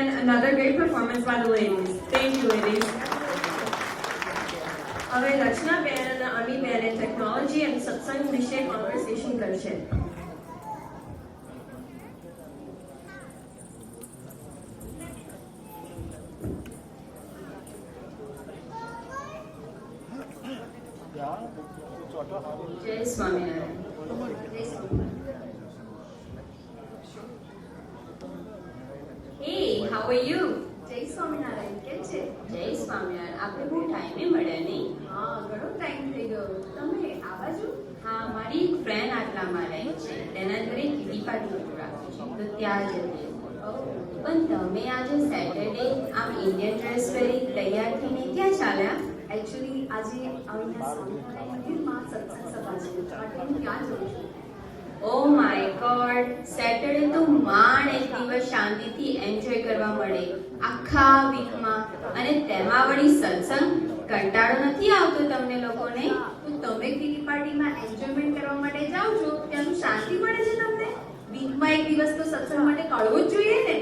again another great performance by the ladies. Thank you, ladies. હવે રચનાબેન અને અમીબેને ટેકનોલોજી અને સત્સંગ વિશે કોન્વર્સેશન કરશે. જય Swaminarayan. Hey, how are you? જય સ્વામિનારાયણ. કેમ છે? જય સ્વામિનારાયણ. આપણે બહુ ટાઈમે મળ્યા નહીં? હા, ઘણો ટાઈમ થઈ ગયો. તમે આ બાજુ? હા, મારી એક ફ્રેન્ડ આટલામાં રહે છે, તેના ઘરે કિટી પાર્ટી રાખ્યું છે, તો ત્યાં જઈએ. પણ તમે આજે સેટરડે આમ ઇન્ડિયન ડ્રેસ પહેરી તૈયાર થઈને ક્યાં ચાલ્યા? એકચ્યુઅલી આજે અહીંયા સ્વામિનારાયણ મંદિરમાં સત્સંગ સભા છે, એટલે હું ત્યાં જઉં છું. ઓ માય ગોડ, સેટરડે તો માંડ એક દિવસ શાંતિથી એન્જોય કરવા મળે આખા વીકમાં, અને તેમાં વળી સત્સંગ. કંટાળો નથી આવતો તમને લોકોને? તો તમે કિટી પાર્ટીમાં એન્જોયમેન્ટ કરવા માટે જાઓ છો, ત્યાંનું શાંતિ મળે છે તમને? વીકમાં એક દિવસ તો સત્સંગ માટે કાઢવો જ જોઈએ ને.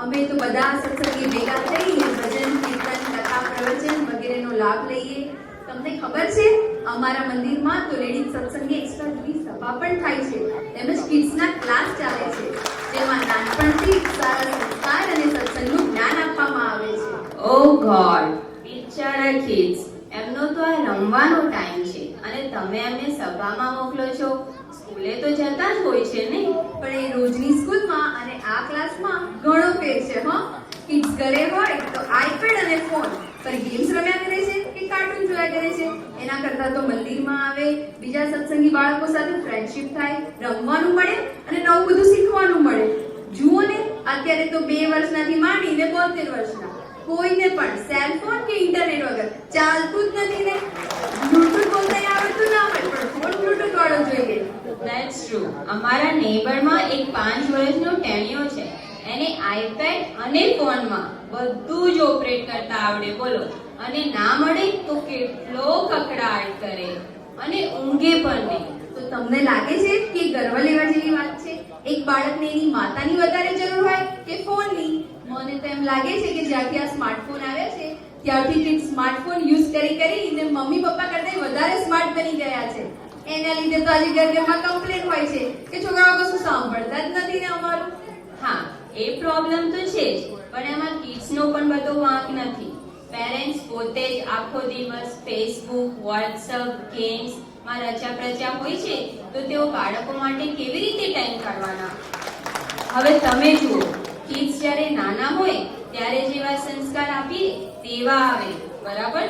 અમે તો બધા સત્સંગી ભેગા થઈને ભજન, કીર્તન, કથા, પ્રવચન વગેરેનો લાભ લઈએ. તમને ખબર છે, અમારા મંદિરમાં તો લેડીઝ સત્સંગી એક્સ્ટ્રા જુદી સભા પણ થાય છે, તેમજ કિડ્સના ક્લાસ ચાલે છે, જેમાં નાનપણથી સારા સંસ્કાર અને સત્સંગનું જ્ઞાન આપવામાં આવે છે. ઓ ગોડ, બિચારા કિડ્સ, એમનો તો આ રમવાનો ટાઈમ છે અને તમે એમને સભામાં મોકલો છો. સ્કૂલે તો જતા જ હોય છે ને. પણ એ રોજની સ્કૂલમાં અને આ ક્લાસમાં ઘણો ફેર છે. કિડ્સ ઘરે હોય તો આઈપેડ અને ફોન પર ગેમ્સ રમ્યા કરે છે કે કાર્ટૂન જોયા કરે છે. એના કરતા તો મંદિરમાં આવે, બીજા સત્સંગી બાળકો સાથે ફ્રેન્ડશિપ થાય, રમવાનું મળે અને નવું બધું શીખવાનું મળે. જુઓ ને, અત્યારે તો 2 વર્ષનાથી માંડીને 72 વર્ષના કોઈને પણ સેલફોન કે ઇન્ટરનેટ વગર ચાલતું જ નથી ને. બ્લૂટૂથ બોલતા આવડતું ના હોય, પણ ફોન બ્લૂટૂથ વાળો જોઈએ. That's true. અમારા નેબરમાં એક 5 વર્ષનો ટેણીયો છે, એને આઈપેડ અને ફોનમાં બધું જ ઓપરેટ કરતા આવડે, બોલો. અને ના મળે તો કેટલો કકડાટ કરે અને ઊંઘે પણ નહીં. તો તમને લાગે છે કે ગર્વ લેવા જેવી વાત છે? એક બાળકને એની માતાની વધારે જરૂર હોય કે ફોનની? મને તો એમ લાગે છે કે જ્યારથી આ સ્માર્ટફોન આવ્યા છે ત્યારથી કિડ સ્માર્ટફોન યુઝ કરીને મમ્મી પપ્પા કરતા વધારે સ્માર્ટ બની ગયા છે. એના લીધે તો આજે ઘરમાં કમ્પ્લેન હોય છે કે છોકરાઓ કશું સાંભળતા જ નથી ને અમારું. હા, એ પ્રોબ્લેમ તો છે જ, પણ એમાં કિડ્સનો પણ બધો વાંક નથી. પેરેન્ટ્સ પોતે જ આખો દિવસ ફેસબુક, વોટ્સઅપ, ગેમ્સ માં રચ્યા પ્રચ્યા હોય છે, તો તેઓ બાળકો માટે કેવી રીતે ટાઈમ કાઢવાના? હવે તમે જુઓ, કિડ્સ જ્યારે નાના હોય ત્યારે જેવા સંસ્કાર આપીએ તેવા આવે, બરાબર?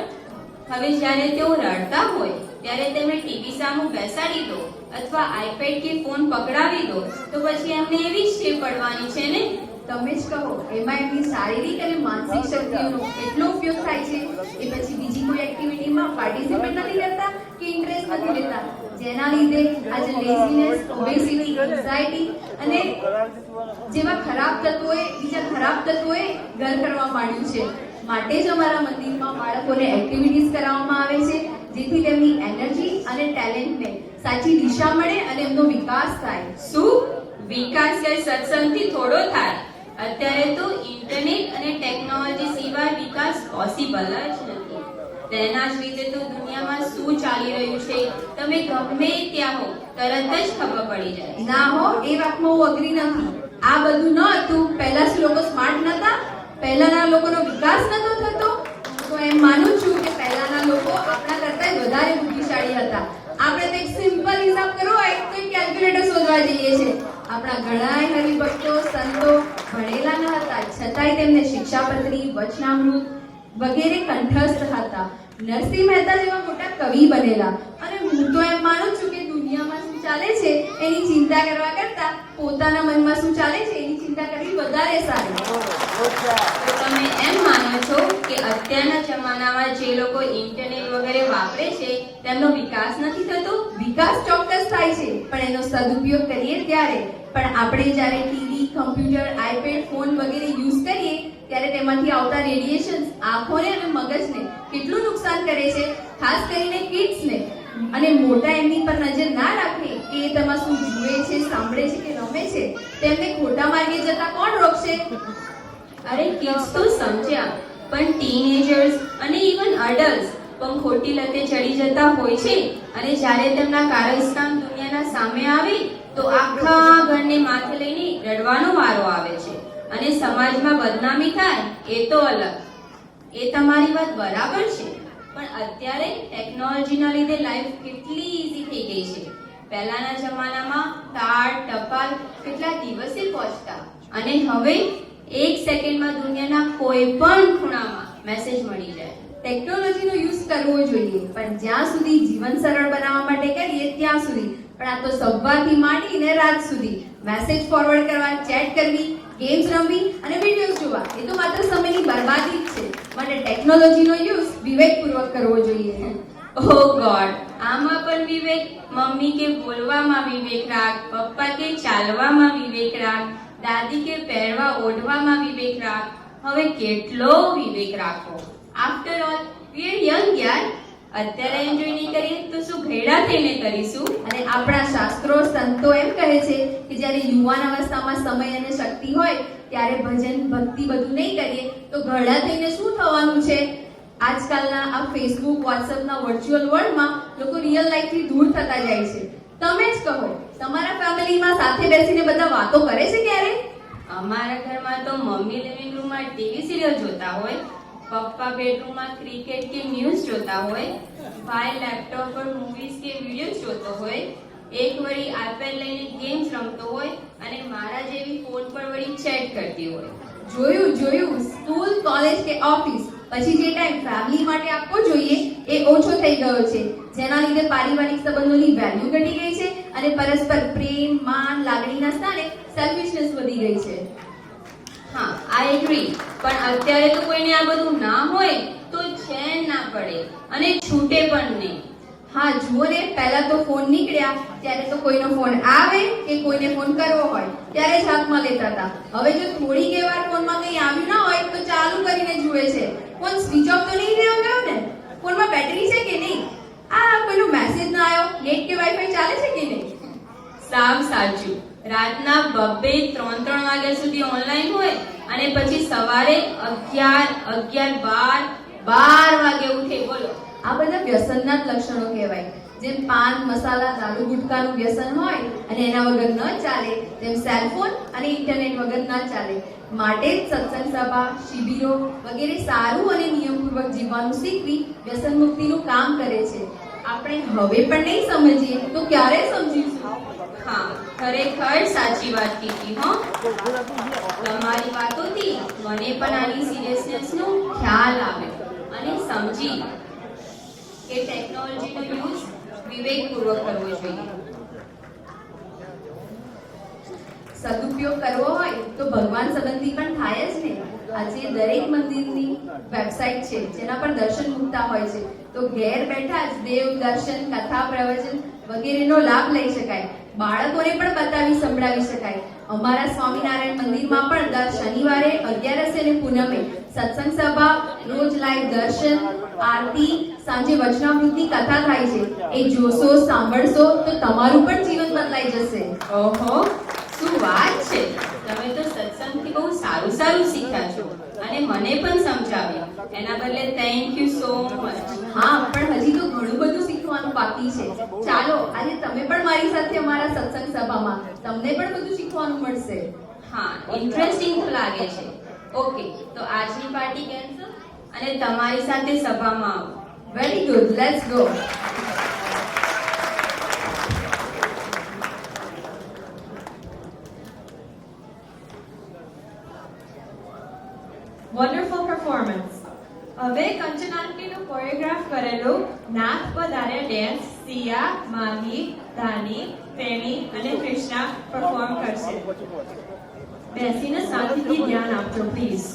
હવે જ્યારે તેઓ રડતા હોય ત્યારે તેમને ટીવી સામે બેસાડી દો અથવા આઈપેડ કે ફોન પકડાવી દો, તો પછી એમને એવી જ ટેવ પડવાની છે ને. તમે જ કહો, એમાં એમની શારીરિક અને માનસિક શક્તિઓનો કેટલો ઉપયોગ થાય છે. એ પછી બીજી કોઈ એક્ટિવિટીમાં પાર્ટિસિપેટ નથી કરતા કે ઇન્ટરેસ્ટ નથી લેતા, જેના લીધે આજે લેઝીનેસ, ઓબેસિટી, એન્ઝાયટી અને જેવા બીજા ખરાબ તત્વોએ ઘર કરવા માંડ્યું છે. માટે જ અમારા મંદિરમાં બાળકોને એક્ટિવિટીઝ કરાવવામાં આવે છે, જેથી તેમની એનર્જી અને ટેલેન્ટને સાચી દિશા મળે અને એમનો વિકાસ થાય. શું વિકાસ કે સત્સંગથી થોડો થાય? અત્યારે તો ઇન્ટરનેટ અને ટેકનોલોજી સિવાય વિકાસ પોસિબલ જ નથી. તેના જ લીધે તો દુનિયામાં શું ચાલી રહ્યું છે તમે ગમે ત્યાં હો તરત જ ખબર પડી જાય. ના હો, એ વાતમાં હું અગ્રી નથી. આ બધું ન હતું, પહેલા શું લોકો સ્માર્ટ નતા? પહેલાના લોકોનો વિકાસ નતો થતો? તો એમ માનું છું કે પહેલાના લોકો આપણા કરતા વધારે બુદ્ધિશાળી હતા. આપણે તો એક સિમ્પલ હિસાબ કરવો હોય તો કેલ્ક્યુલેટર શોધવા જઈએ છીએ. આપણા ઘણા હરિભક્તો, સંતો ભણેલા ન હતા, છતાંય તેમને શિક્ષાપત્રી, વચનામૃત વગેરે કંઠસ્થ હતા. નરસિંહ મહેતા જેવા મોટા કવિ બનેલા. અને હું તો એમ માનું છું કે દુનિયામાં શું ચાલે છે એની ચિંતા કરવા કરતા પોતાના મનમાં શું ચાલે છે એની ચિંતા કરવી વધારે સારી. તો તમે એમ માનો છો કે અત્યારના જમાનામાં જે લોકો ઇન્ટરનેટ વગેરે વાપરે છે તેમનો વિકાસ નથી થતો? વિકાસ ચોક્કસ થાય છે, પણ એનો સદુપયોગ કરીએ ત્યારે. પણ આપણે જ્યારે ટીવી, કમ્પ્યુટર, આઈપેડ, ફોન વગેરે યુઝ કરીએ ત્યારે તેમાંથી આવતા રેડિયેશન્સ આંખોને અને મગજને કેટલું નુકસાન કરે છે, ખાસ કરીને કિડ્સને. અને મોટા એમની પર નજર ના રાખે કે એ તેમાં શું જુએ છે, સાંભળે છે કે રમે છે, તેમને ખોટા માર્ગે જતા કોણ રોકશે? અરે કિડ્સ તો સમજ્યા, પણ ટીનેજર્સ અને ઇવન અડલ્ટ્સ પણ ખોટી લતે ચડી જતા હોય છે, અને જ્યારે તેમના કારસ્તાન દુનિયાના સામે આવે તો આખા ઘરને માથે લઈને રડવાનો વારો આવે છે અને સમાજમાં બદનામી થાય એ તો અલગ. એ તમારી વાત બરાબર છે, પણ અત્યારે ટેકનોલોજીના લીધે લાઈફ કેટલી ઈઝી થઈ ગઈ છે. પહેલાના જમાનામાં કાર્ડ ટપાલ કેટલા દિવસે પહોંચતા, અને હવે 1 સેકન્ડમાં દુનિયાના કોઈ પણ ખૂણામાં મેસેજ મળી જાય. ટેકનોલોજીનો યુઝ કરવો જોઈએ, પણ જ્યાં સુધી જીવન સરળ બનાવવા માટે કરીએ ત્યાં સુધી. પણ આ તો સવારથી માંડીને રાત સુધી મેસેજ ફોરવર્ડ કરવા, ચેટ કરવી, ગેમ્સ રમવી અને વિડીયોઝ જોવા, એ તો માત્ર સમયની બરબાદી જ છે. માટે ટેકનોલોજીનો યુઝ વિવેકપૂર્વક કરવો જોઈએ. ઓ ગોડ, આમાં પણ વિવેક? મમ્મી કે બોલવામાં વિવેક રાખ, પપ્પા કે ચાલવામાં વિવેક રાખ, દાદી કે પહેરવા ઓઢવામાં વિવેક રાખ. હવે કેટલો વિવેક રાખો? After all we are young યાર. અત્યારે એન્જોય નહીં કરીએ તો શું ઘેડા થઈને કરીશું? અને આપણા શાસ્ત્રો સંતો એમ કહે છે કે જ્યારે યુવાન અવસ્થામાં સમય અને શક્તિ હોય ત્યારે ભજન ભક્તિ બધું નહીં કરીએ તો ઘરડા થઈને શું થવાનું છે? આજકાલના આ ફેસબુક વોટ્સએપના વર્ચ્યુઅલ વર્લ્ડમાં લોકો રિયલ લાઈફથી દૂર થતા જાય છે. તમે જ કહો, તમારા ફેમિલીમાં સાથે બેસીને બધા વાતો કરે છે ક્યારે? અમારા ઘરમાં તો મમ્મી લિવિંગ રૂમમાં ટીવી સિરિયલ જોતા હોય, પપ્પા બેડરૂમમાં ક્રિકેટ કે ન્યૂઝ જોતા હોય, ભાઈ લેપટોપ પર મૂવીઝ કે વિડીયોઝ જોતો હોય, એક વળી આઈપેડ લઈને ગેમ્સ રમતો હોય, અને મારા જેવી ફોન પર વળી ચેટ કરતી હોય. જોયું સ્કૂલ, કોલેજ કે ઓફિસ પછી જે ટાઈમ ફેમિલી માટે આપવો જોઈએ એ ઓછો થઈ ગયો છે, જેના લીધે પારિવારિક સંબંધોની વેલ્યુ ઘટી ગઈ છે અને પરસ્પર પ્રેમ, માન, લાગણીના સ્થાને સેલ્ફિશનેસ વધી ગઈ છે. હા, આઈ એગ્રી. પણ અત્યારે તો કોઈને આ બધું ના હોય તો ચેન ના પડે અને છૂટે પણ નહીં. હા જુઓ ને, પહેલા તો ફોન નીકળ્યા ત્યારે તો કોઈનો ફોન આવે કે કોઈને ફોન કરવો હોય ત્યારે જ હાથમાં લેતા હતા. હવે જો થોડીક વાર ફોનમાં કંઈ આવ્યું ના હોય તો ચાલુ કરીને જુએ છે. ફોન સ્વિચ ઓફ તો નહીં રહ્યો ગયો ને? ફોનમાં બેટરી છે કે નહીં? આ કોઈનો મેસેજ ના આવ્યો, નેટ કે વાઈફાઈ ચાલે છે કે નહીં? સાવ સાચું. રાતના 2-3 વાગ્યા સુધી ઓનલાઈન હોય અને પછી સવારે 11-12 વાગે ઉઠે. બોલો, આ બધા વ્યસનના જ લક્ષણો કહેવાય. જેમ પાન, મસાલા, દારૂ, ગુટકાનું વ્યસન હોય અને એના વગર ન ચાલે, તેમ સેલફોન અને ઇન્ટરનેટ વગર ન ચાલે. માટે જ સત્સંગ સભા, શિબિરો વગેરે સારું અને નિયમપૂર્વક જીવવાનું શીખવી વ્યસન મુક્તિનું કામ કરે છે. આપણે હવે પણ નહીં સમજીએ તો ક્યારે સમજીશું? હા, ખરેખર સાચી વાત કીધી હો. તમારી વાતોથી મને પણ આની સિરિયસનેસનો ખ્યાલ આવ્યો અને સમજી કે ટેકનોલોજીનો યુઝ વિવેકપૂર્વક કરવો જોઈએ. સદુપયોગ કરવો હોય તો ભગવાન સંબંધી પણ થાય જ ને. આજે દરેક મંદિરની વેબસાઇટ છે જેના પર દર્શન મૂકતા હોય છે, તો ઘેર બેઠા જ દેવ દર્શન, કથા, પ્રવચન વગેરેનો લાભ લઈ શકાય. બાળકોને પણ બતાવી સંભળાવી શકાય. અમારા સ્વામિનારાયણ મંદિરમાં પણ દર શનિવારે 11 અને પૂનમે સત્સંગ સભા, રોજ લાઈવ દર્શન, આરતી, સાંજે વચનામૃતની કથા થાય છે. એ જોશો, સાંભળશો તો તમારું પણ જીવન બદલાઈ જશે. ઓહો, શું વાત છે! તમે તો સત્સંગથી બહુ સારું શીખ્યા છો અને મને પણ સમજાવ્યું. એના બદલે થેન્ક યુ સો મચ. હા, પણ હજી તો ઘણું બધું શીખવાનું બાકી છે. ચાલો આજે તમે પણ મારી સાથે અમારા સત્સંગ સભામાં, તમને પણ બધું શીખવાનું મળશે. હા, ઇન્ટરેસ્ટિંગ લાગે છે. ઓકે, તો આજની પાર્ટી કેન્સલ અને તમારી સાથે સભામાં આવો. Very good, let's go. Wonderful performance. હવે કંચનાટકીનું કોરિયોગ્રાફ કરેલું નાથ પધારે ડેન્સ સિયા, માહી, ધાની, પ્રેમી અને કૃષ્ણા પરફોર્મ કરશે. બેસીને શાંતિથી ધ્યાન આપજો પ્લીઝ.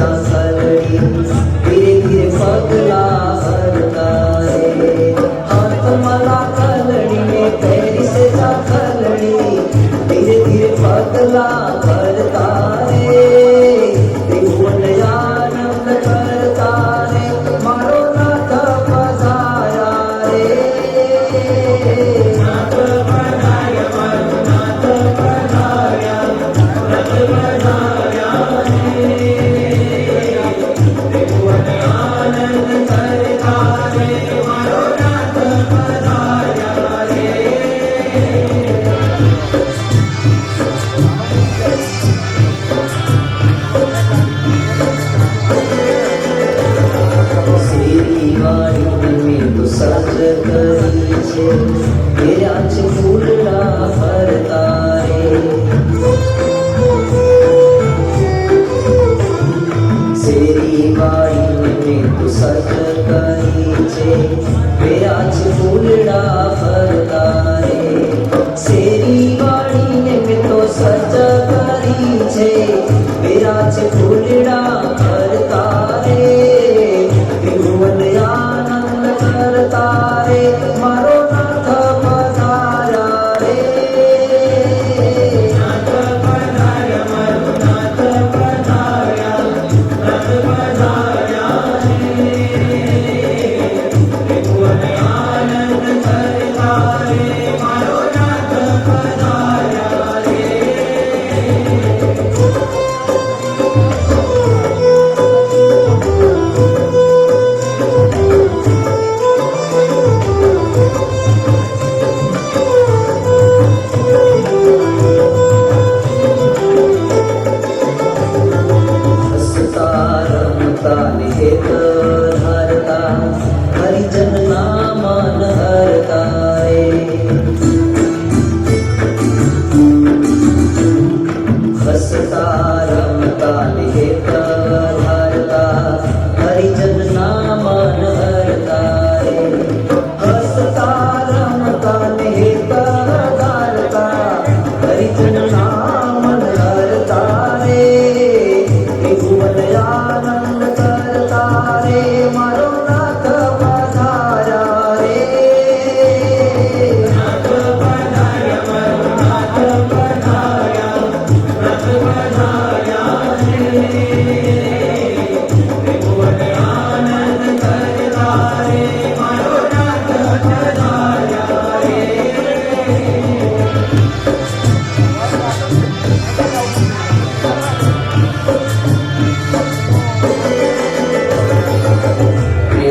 खलड़ी धीरे धीरे पगला भरता रे हाथ मला खलड़ी में पैरी से जा खलड़ी धीरे धीरे पगला भरता रे त्रिभुवन आनंद करता रे मारो नाथ पधारा रे नाथ पधार्या मारो नाथ पधार्या नाथ पधार्या रे त्रिभुवन आनंद करता रे मारो नाथ पधार्या रे શ્રી વાણી મેં તો સજ કરી છે તેરા જ ફૂલડા ભરતા રે શ્રી વાણી મેં તો સજ કરી છે તેરા જ ફૂલડા ભરતા રે શ્રી વાણી મેં તો સજ કરી છે તેરા જ ફૂલડા ભરતા રે ત્રિભુવન આનંદ કરતા રે મારો નાથ પધાર્યા રે નાથ પધાર્યા મારો નાથ પધાર્યા નાથ પધાર્યા રે ત્રિભુવન આનંદ કરતા રે મારો નાથ પધાર્યા રે હસતા રમતા હેત ધરતા હરિજન નામ હરતા રે હસતા રમતા હેત ધરતા હરિજન નામ હરતા રે હસતા રમતા હેત ધરતા હરિજન નામ હરતા રે ત્રિભુવન આનંદ કરતા રે મારો નાથ પધાર્યા રે નાથ પધાર્યા મારો નાથ પધાર્યા નાથ પધાર્યા રે ત્રિભુવન આનંદ કરતા રે મારો નાથ પધાર્યા રે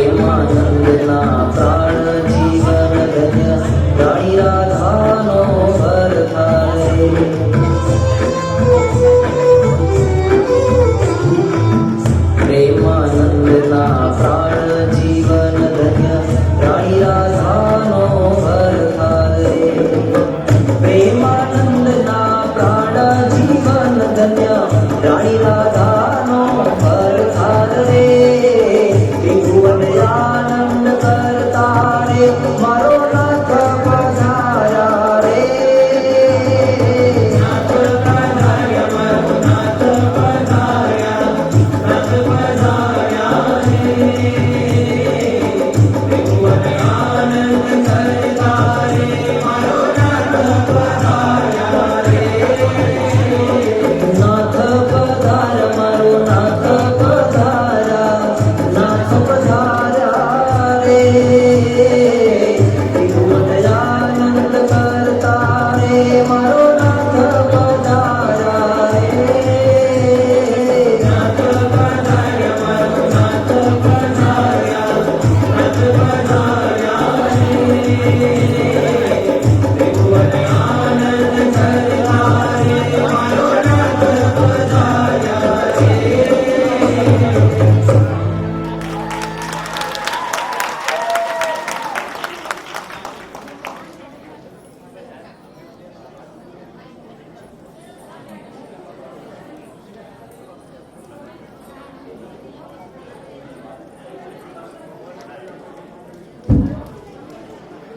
પ્રેમાનંદના પ્રાણ જીવન ધન્ય રાણી રાધાનો ભરતા રે પ્રેમાનંદના પ્રાણ જીવન ધન્ય રાણી રાધાનો ભરતા રે પ્રેમાનંદના પ્રાણ જીવન ધન્ય રાણી રાધાનો ભરતા રે ત્રિભુવન આનંદ કરતા રે મારો નાથ પધાર્યા રે નાથ પધાર્યા મારો નાથ પધાર્યા નાથ પધાર્યા રે ત્રિભુવન આનંદ કરતા રે મારો નાથ પધાર્યા રે નાથ પધાર્યા મારો નાથ પધાર્યા નાથ પધાર્યા રે ત્રિભુવન આનંદ કરતા રે મારો નાથ પધાર્યા રે નાથ પધાર્યા મારો નાથ પધાર્યા નાથ પધાર્યા રે ત્રિભુવન આનંદ કરતા રે મારો નાથ પધાર્યા રે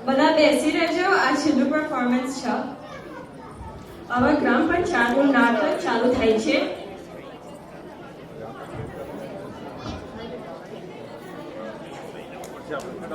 બધા બેસી રહેજો આ છેલ્લું પરફોર્મન્સ છે હવે ગ્રામ પંચાયતનું નાટક ચાલુ થાય છે પછી આપણે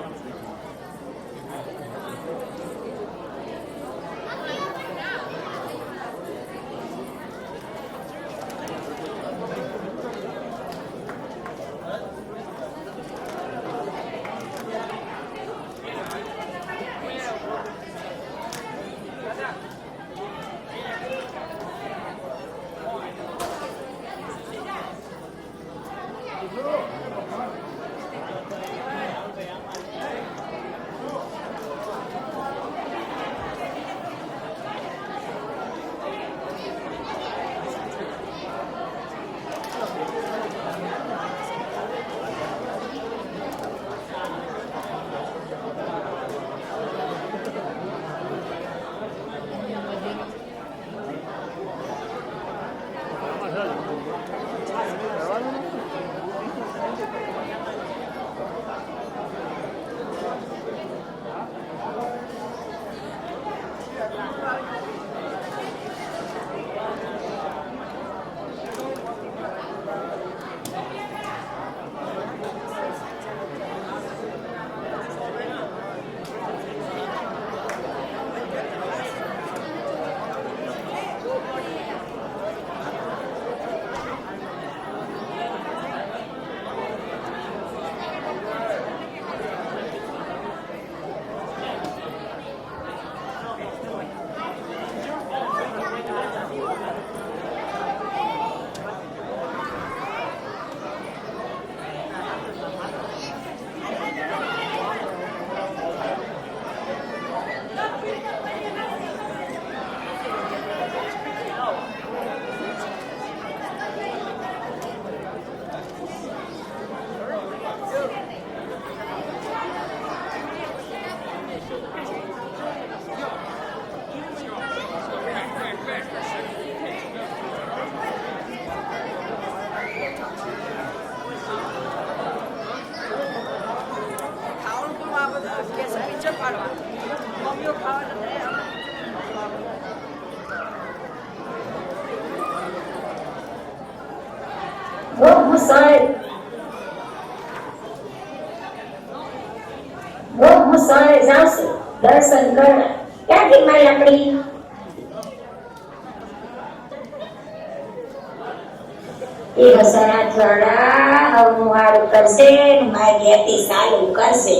જાઉં છું દર્શન કરવા. ક્યાંથી મારી આપણી એ હસનાથ વાળા હું હારું કરશે મારી જ્ઞાતિ સારું કરશે.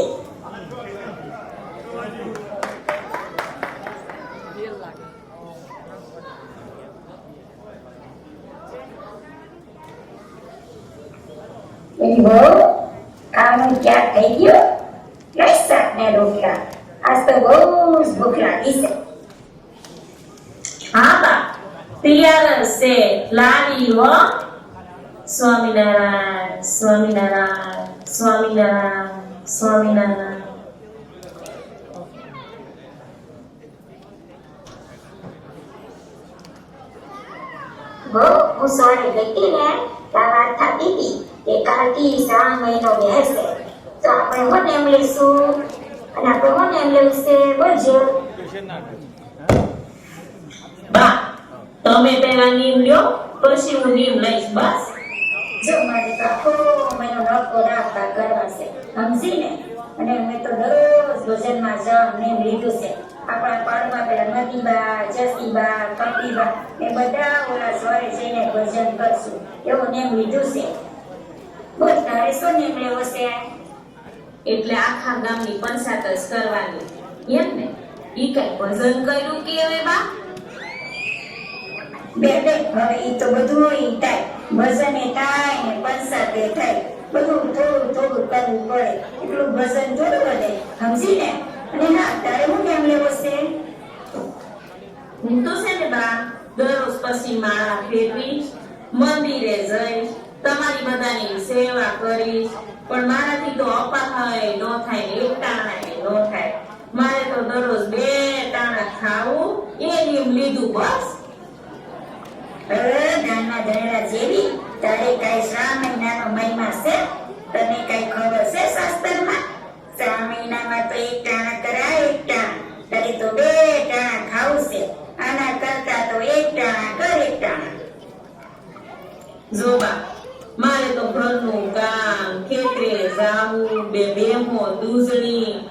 ખાવાનું ક્યાં થઈ ગયું? શાક ને રોટલા. આજ તો બહુ જ ભૂખ લાગી છે. હા બા તૈયાર છે લાવી હો. સ્વામિનારાયણ સ્વામિનારાયણ સ્વામિનારાયણ સ્વામિનારાયણ. બહુ મુસારી ગઈ ને વાત થતી હતી કે કાર્તિક શ્રાવણ મહિનો બેસે તો આપણે મને એમ લઈશું અને આપણે મને એમ લેવું છે બોલજો. બા તમે પહેલા નીમ લ્યો પછી હું નીમ લઈશ. બસ જો મારે તો આખો મહિનો નખો રાખતા કરવા છે સમજી ને. અને અમે તો દરરોજ ભજનમાં જમ નીમ લીધું છે. આપણા પાડમાં પેલા નદીબા જસીબા કપીબા એ બધા ઓલા સ્વરે જઈને ભજન કરશું એવું નેમ લીધું છે. બોલ તારે શું નેમ લેવો છે? એટલે આખા ગામની પંચાયત જ કરવાની એમ ને. ઈ કઈ ભજન કર્યું કે હવે બા? બે હવે ઈ તો બધું ઈ થાય. ભજન એ થાય ને પંચાયત એ થાય. બધું થોડું થોડું કરવું પડે. એટલું ભજન થોડું વધે સમજી ને. અને ના તારે હું કેમ લેવો છે? હું તો છે ને બા દરરોજ પછી માળા ફેરવીશ, મંદિરે જઈશ, તમારી બધાની સેવા કરીશ. પણ મારાથી તો અપાહાય ન થાય ને એક ટાણા ન થાય. મારે તો દરરોજ 2 ટાણા ખાવું એ નિયમ લીધું બસ. નાના દરેડા જેવી તારે કઈ શ્રાવણ મહિનાનો મહિમા છે? તને કઈ ખબર છે શાસ્ત્રમાં? શ્રાવણ મહિનામાં તો 1 ટાણા કરાય 1 ટાણા. તારે તો 2 ટાણા ખાવું છે. આના કરતા તો 1 ટાણા કર 1 ટાણા. જોબા મારે તો ઘરનું કામ ખેતરે જાવું 2 બેહો દૂધણી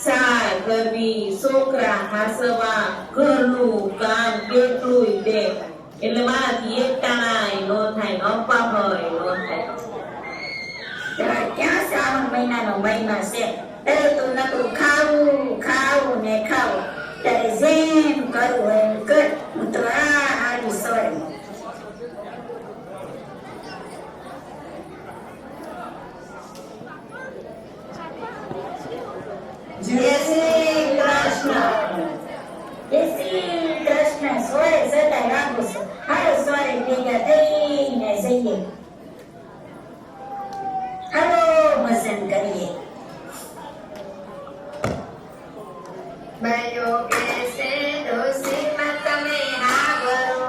ચા કરવી, છોકરા હાસવા, ઘરનું કામ કેટલું દે, એટલે મારાથી એક ટાણાય નો થાય, અપા હોય નો થાય. ક્યાં શ્રાવણ મહિનાનો મહિમા છે? ત્યારે તો નકરું ખાવું ખાવું ને ખાવું. ત્યારે જેમ કરવું એમ કર. હું તો આ સોરી. જય શ્રી કૃષ્ણ. જય શ્રી કૃષ્ણ. સોરે સદા રાખું છું. હાલો સોરે ભેગા થઈને જઈએ. હાલો ભજન કરીએ. ભાઈઓ કેસે ડોસીમાં તમે હાવરો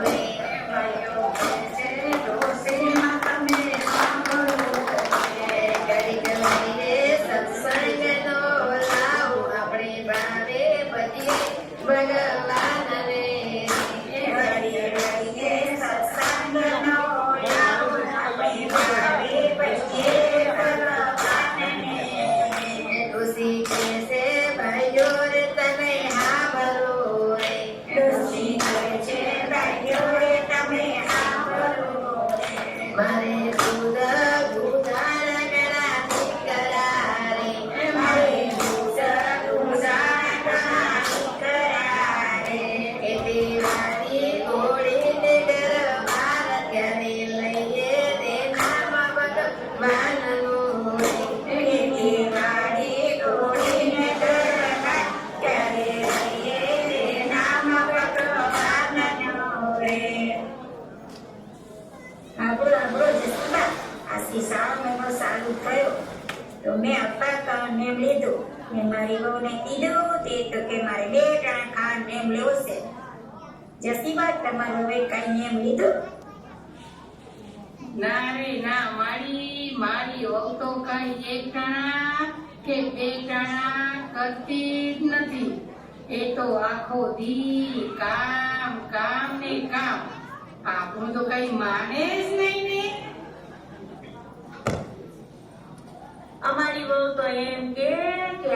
રે. ભાઈઓ કેસે ડોસીમાં તમે હાવરો રે. ઘડી ઘડીએ સત્સંગ નો લાવ આપણે ભાવે બધી ભગવાનને. ઘડીએ ઘડીએ સત્સંગ નો લાવ આપણે ભાવે બધી ભગવાનને. ડોસી કેસે ભાઈઓ રે તમે હાવરો રે. ડોસી કહે છે ભાઈઓ રે તમે હાવરો રે. મારે દૂધ દૂધાર ગળાથી કરારે. મારે દૂધ દૂધાર ગળાથી કરારે. એથી વાળી ઘોડીને ગરબાર ત્યારે લઈએ તેનામાં ભગવાનનું રે. એથી વાળી ઘોડીને ગરબાર ત્યારે લઈએ તેનામાં ભગવાનનું રે. બોલો બોલો જસુબા. આથી શ્રાવણ મહિનો ચાલુ થયો તો મેં અપ્પા નેમ લીધું. મેં મારી વહુને કીધું તે તો કે મારે 2 ટાણા ખાવા નેમ લેવો છે. જસીબા તમારું હવે કઈ નેમ લીધું? ના રે ના, મારી વહુ તો કઈ 1 ટાણા કે 2 ટાણા કરતી જ નથી. એ તો આખો દી કામ કામ ને કામ. આપણું તો કઈ માને જ નહીં ને. અમારી વહુ તો એમ કે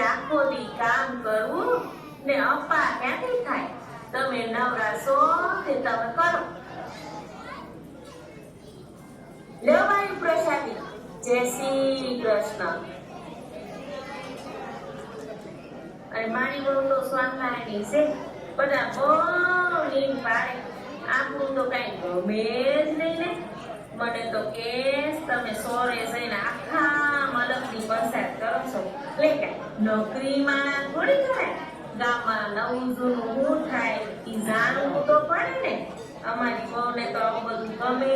આખો દી કામ કરવું ને અપ્પા ક્યાંથી થાય? તમે નવરા છો તે તમે કરો. લ્યો મારી પ્રસાદી. જય શ્રી કૃષ્ણ. અને મારી વહુ તો સ્વામિનારાયણ છે. બધા બહુ લીન પાડે. આપણું તો કઈ ગમે જ નહીં ને. મને તો કે તમે સોરે જઈને આખા મલકની પસાર કરો છો. એટલે કે નોકરીમાં થોડી કરાય. ગામમાં નવું જૂનું શું થાય એ જાણવું તો પડે ને. અમારી બહુને તો આવું બધું ગમે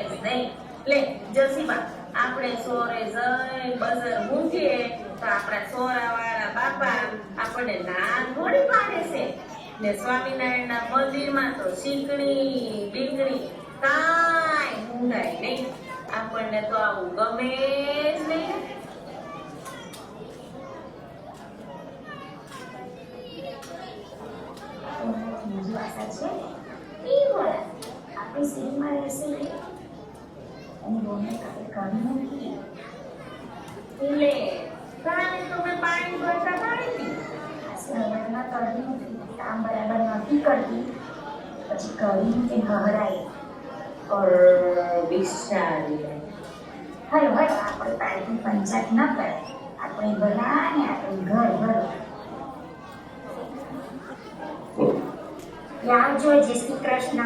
જ નહીં. લે જસીબા, આપણે સોરે જઈ બજાર મૂકીએ તો આપણા સોરાવાળા બાપા આપણને ના થોડી પાડે છે. ને સ્વામિનારાયણના મંદિરમાં તો શીકણી બીકણી કાંઈ ઊંઘાય નહીં. આપણને તો આવું ગમે જ નહીં. આપણી શરીરમાં રહેશે અને બોને કાંઈ કર્યું નથી. એટલે કાલે તો મેં પાણી ભરતા પાડી હતી. સવારમાં કર્યું નથી. કામ બરાબર નથી કરતી. પછી કરીને તે હરાય બિચારી. હલો હલો, આપણે પાણીની પંચાયત ન કરે. આપણે ભલા ને આપણે ઘર ભરો. આવજો. જય શ્રી કૃષ્ણ.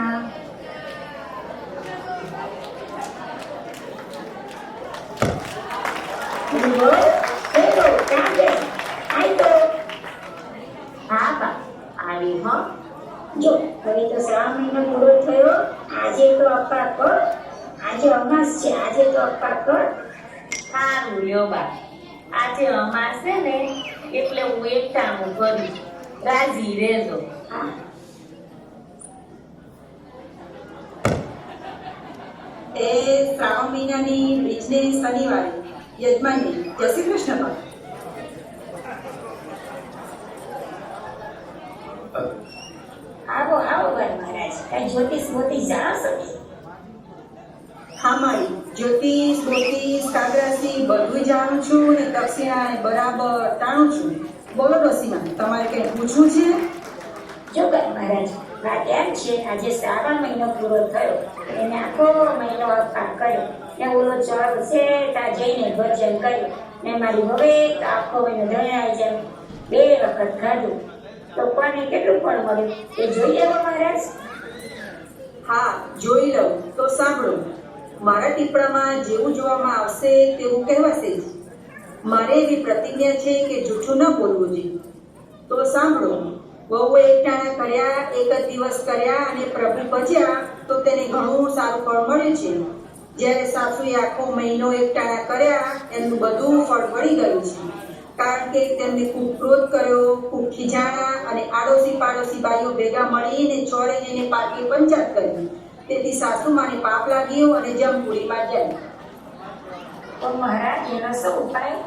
હા બા આવી હો. જો હવે તો શ્રાવણ મહિનો પૂરો થયો. આજે તો અપ્પા કર. આજે અમાસ છે. આજે તો અપ્પા કર. સારું લ્યો બા. આજે અમાસ છે ને એટલે હું એકટાણું કરું. રાજી રહેજો. હા. એ શ્રાવણ મહિનાની બીજને શનિવારે યજમાનની જય શ્રી કૃષ્ણ બા. આવો આવો ભાઈ મહારાજ. કઈ જ્યોતિષ મોતી જાણો છો? હામાળી, જ્યોતિષ, જ્યોતિષ, કાગરાસી બધું જાણું છું ને દક્ષિણા બરાબર તાણું છું. બોલો ડોસીમાં, તમારે કંઈ પૂછવું છે? જો મહારાજ વાત એમ છે, આજે શ્રાવણ મહિનો પૂરો થયો, એને આખો મહિનો અપકાર કર્યો ને ઓલો ચડ છે ત્યાં જઈને ભજન કર્યું ને મારી હવે આખો મહિનો ધણાઈ જેમ 2 વખત ખાધું, તો કોને કેટલું ફળ મળ્યું એ જોઈએ મહારાજ? હા, જોઈ લઉં. તો સાંભળો, મારા ટીપણામાં જેવું જોવામાં આવશે તેવું કહેવાશે જ. મારે એવી પ્રતિજ્ઞા છે કે જૂઠું ન બોલવું જોઈએ. તો સાંભળો, વહુએ એકટાણા કર્યા, એક જ દિવસ કર્યા અને પ્રભુ ભજ્યા તો તેને ઘણું સારું ફળ મળ્યું છે. જ્યારે સાસુએ આખો મહિનો એકટાણા કર્યા એમનું બધું ફળ મળી ગયું છે. કારણ કે તેમને ખૂબ ક્રોધ કર્યો, ખૂબ ખીજાણા અને આડોશી પાડોશી બાઈઓ ભેગા મળીને ચોરે જઈને પાટી પંચાયત કરી. તેથી સાસુમાને પાપ લાગ્યું અને જમપુરીમાં જાય. તો મહારાજ એનો શું ઉપાય?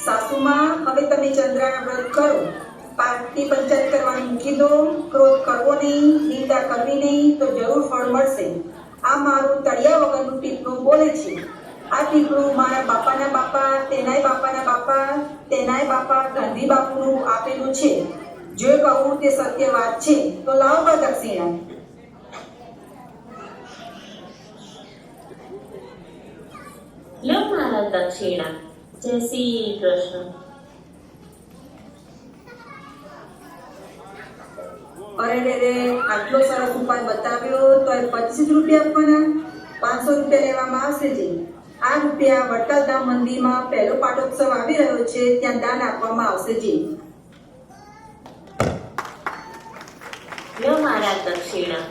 સાસુમાં, હવે તમે ચંદ્રાના વ્રત કરો, પાટી પંચાયત કરવાની મૂકી દો, ક્રોધ કરવો નહીં, નિંદા કરવી નહીં, તો જરૂર ફળ મળશે. આ મારું તળિયા વગરનું ટીપણું બોલે છે. આ ટીપણું મારા બાપાના બાપા, તેનાય બાપાના બાપા, તેનાય બાપા ગાંધી બાપુનું આપેલું છે. જો કહું તે સત્ય વાત છે તો લાવો બા દક્ષિણા. લો મારા દક્ષિણા. જય શ્રી કૃષ્ણ. અરે રે, આટલો સરસ ઉપાય બતાવ્યો તો 25 રૂપિયા આપવાના, 500 રૂપિયા લેવામાં આવશે જી. આ રૂપિયા વડતાલધામ મંદિરમાં પહેલો પાટોત્સવ આવી રહ્યો છે ત્યાં દાન આપવામાં આવશે જી. લો મારા દક્ષિણા.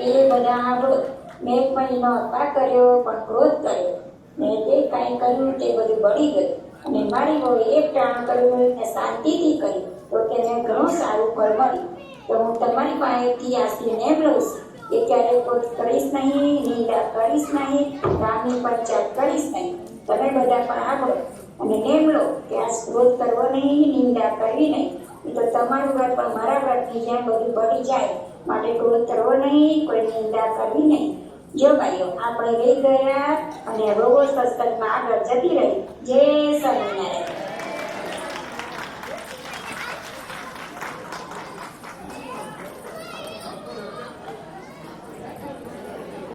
એ બધા આવડો મેં એક મહિનો અપા કર્યો પણ ક્રોધ કર્યો ને તે કાંઈ કર્યું તે બધું બળી ગયું અને મારી વહુએ એક ટાણું કર્યું ને શાંતિથી કર્યું તો તેને ઘણું સારું ફળ મળ્યું. તો હું તમારી પાસેથી આશી નેમ લઉં છું કે ક્યારેય ક્રોધ કરીશ નહીં, નિંદા કરીશ નહીં, ગામની પંચાયત કરીશ નહીં. તમે બધા પણ આગળ અને નેમ લો કે આજ ક્રોધ કરવો નહીં, નિંદા કરવી નહીં. તો તમારું વ્રત પણ મારા વ્રતની જેમ બધું બળી જાય. માટે ક્રોધ કરવો નહીં, કોઈ નિંદા કરવી નહીં. જો ભાઈઓ, આપણે રહી ગયા અને રોગો સત્સંગમાં આગળ જતી રહી. જય સ્વામિનારાયણ.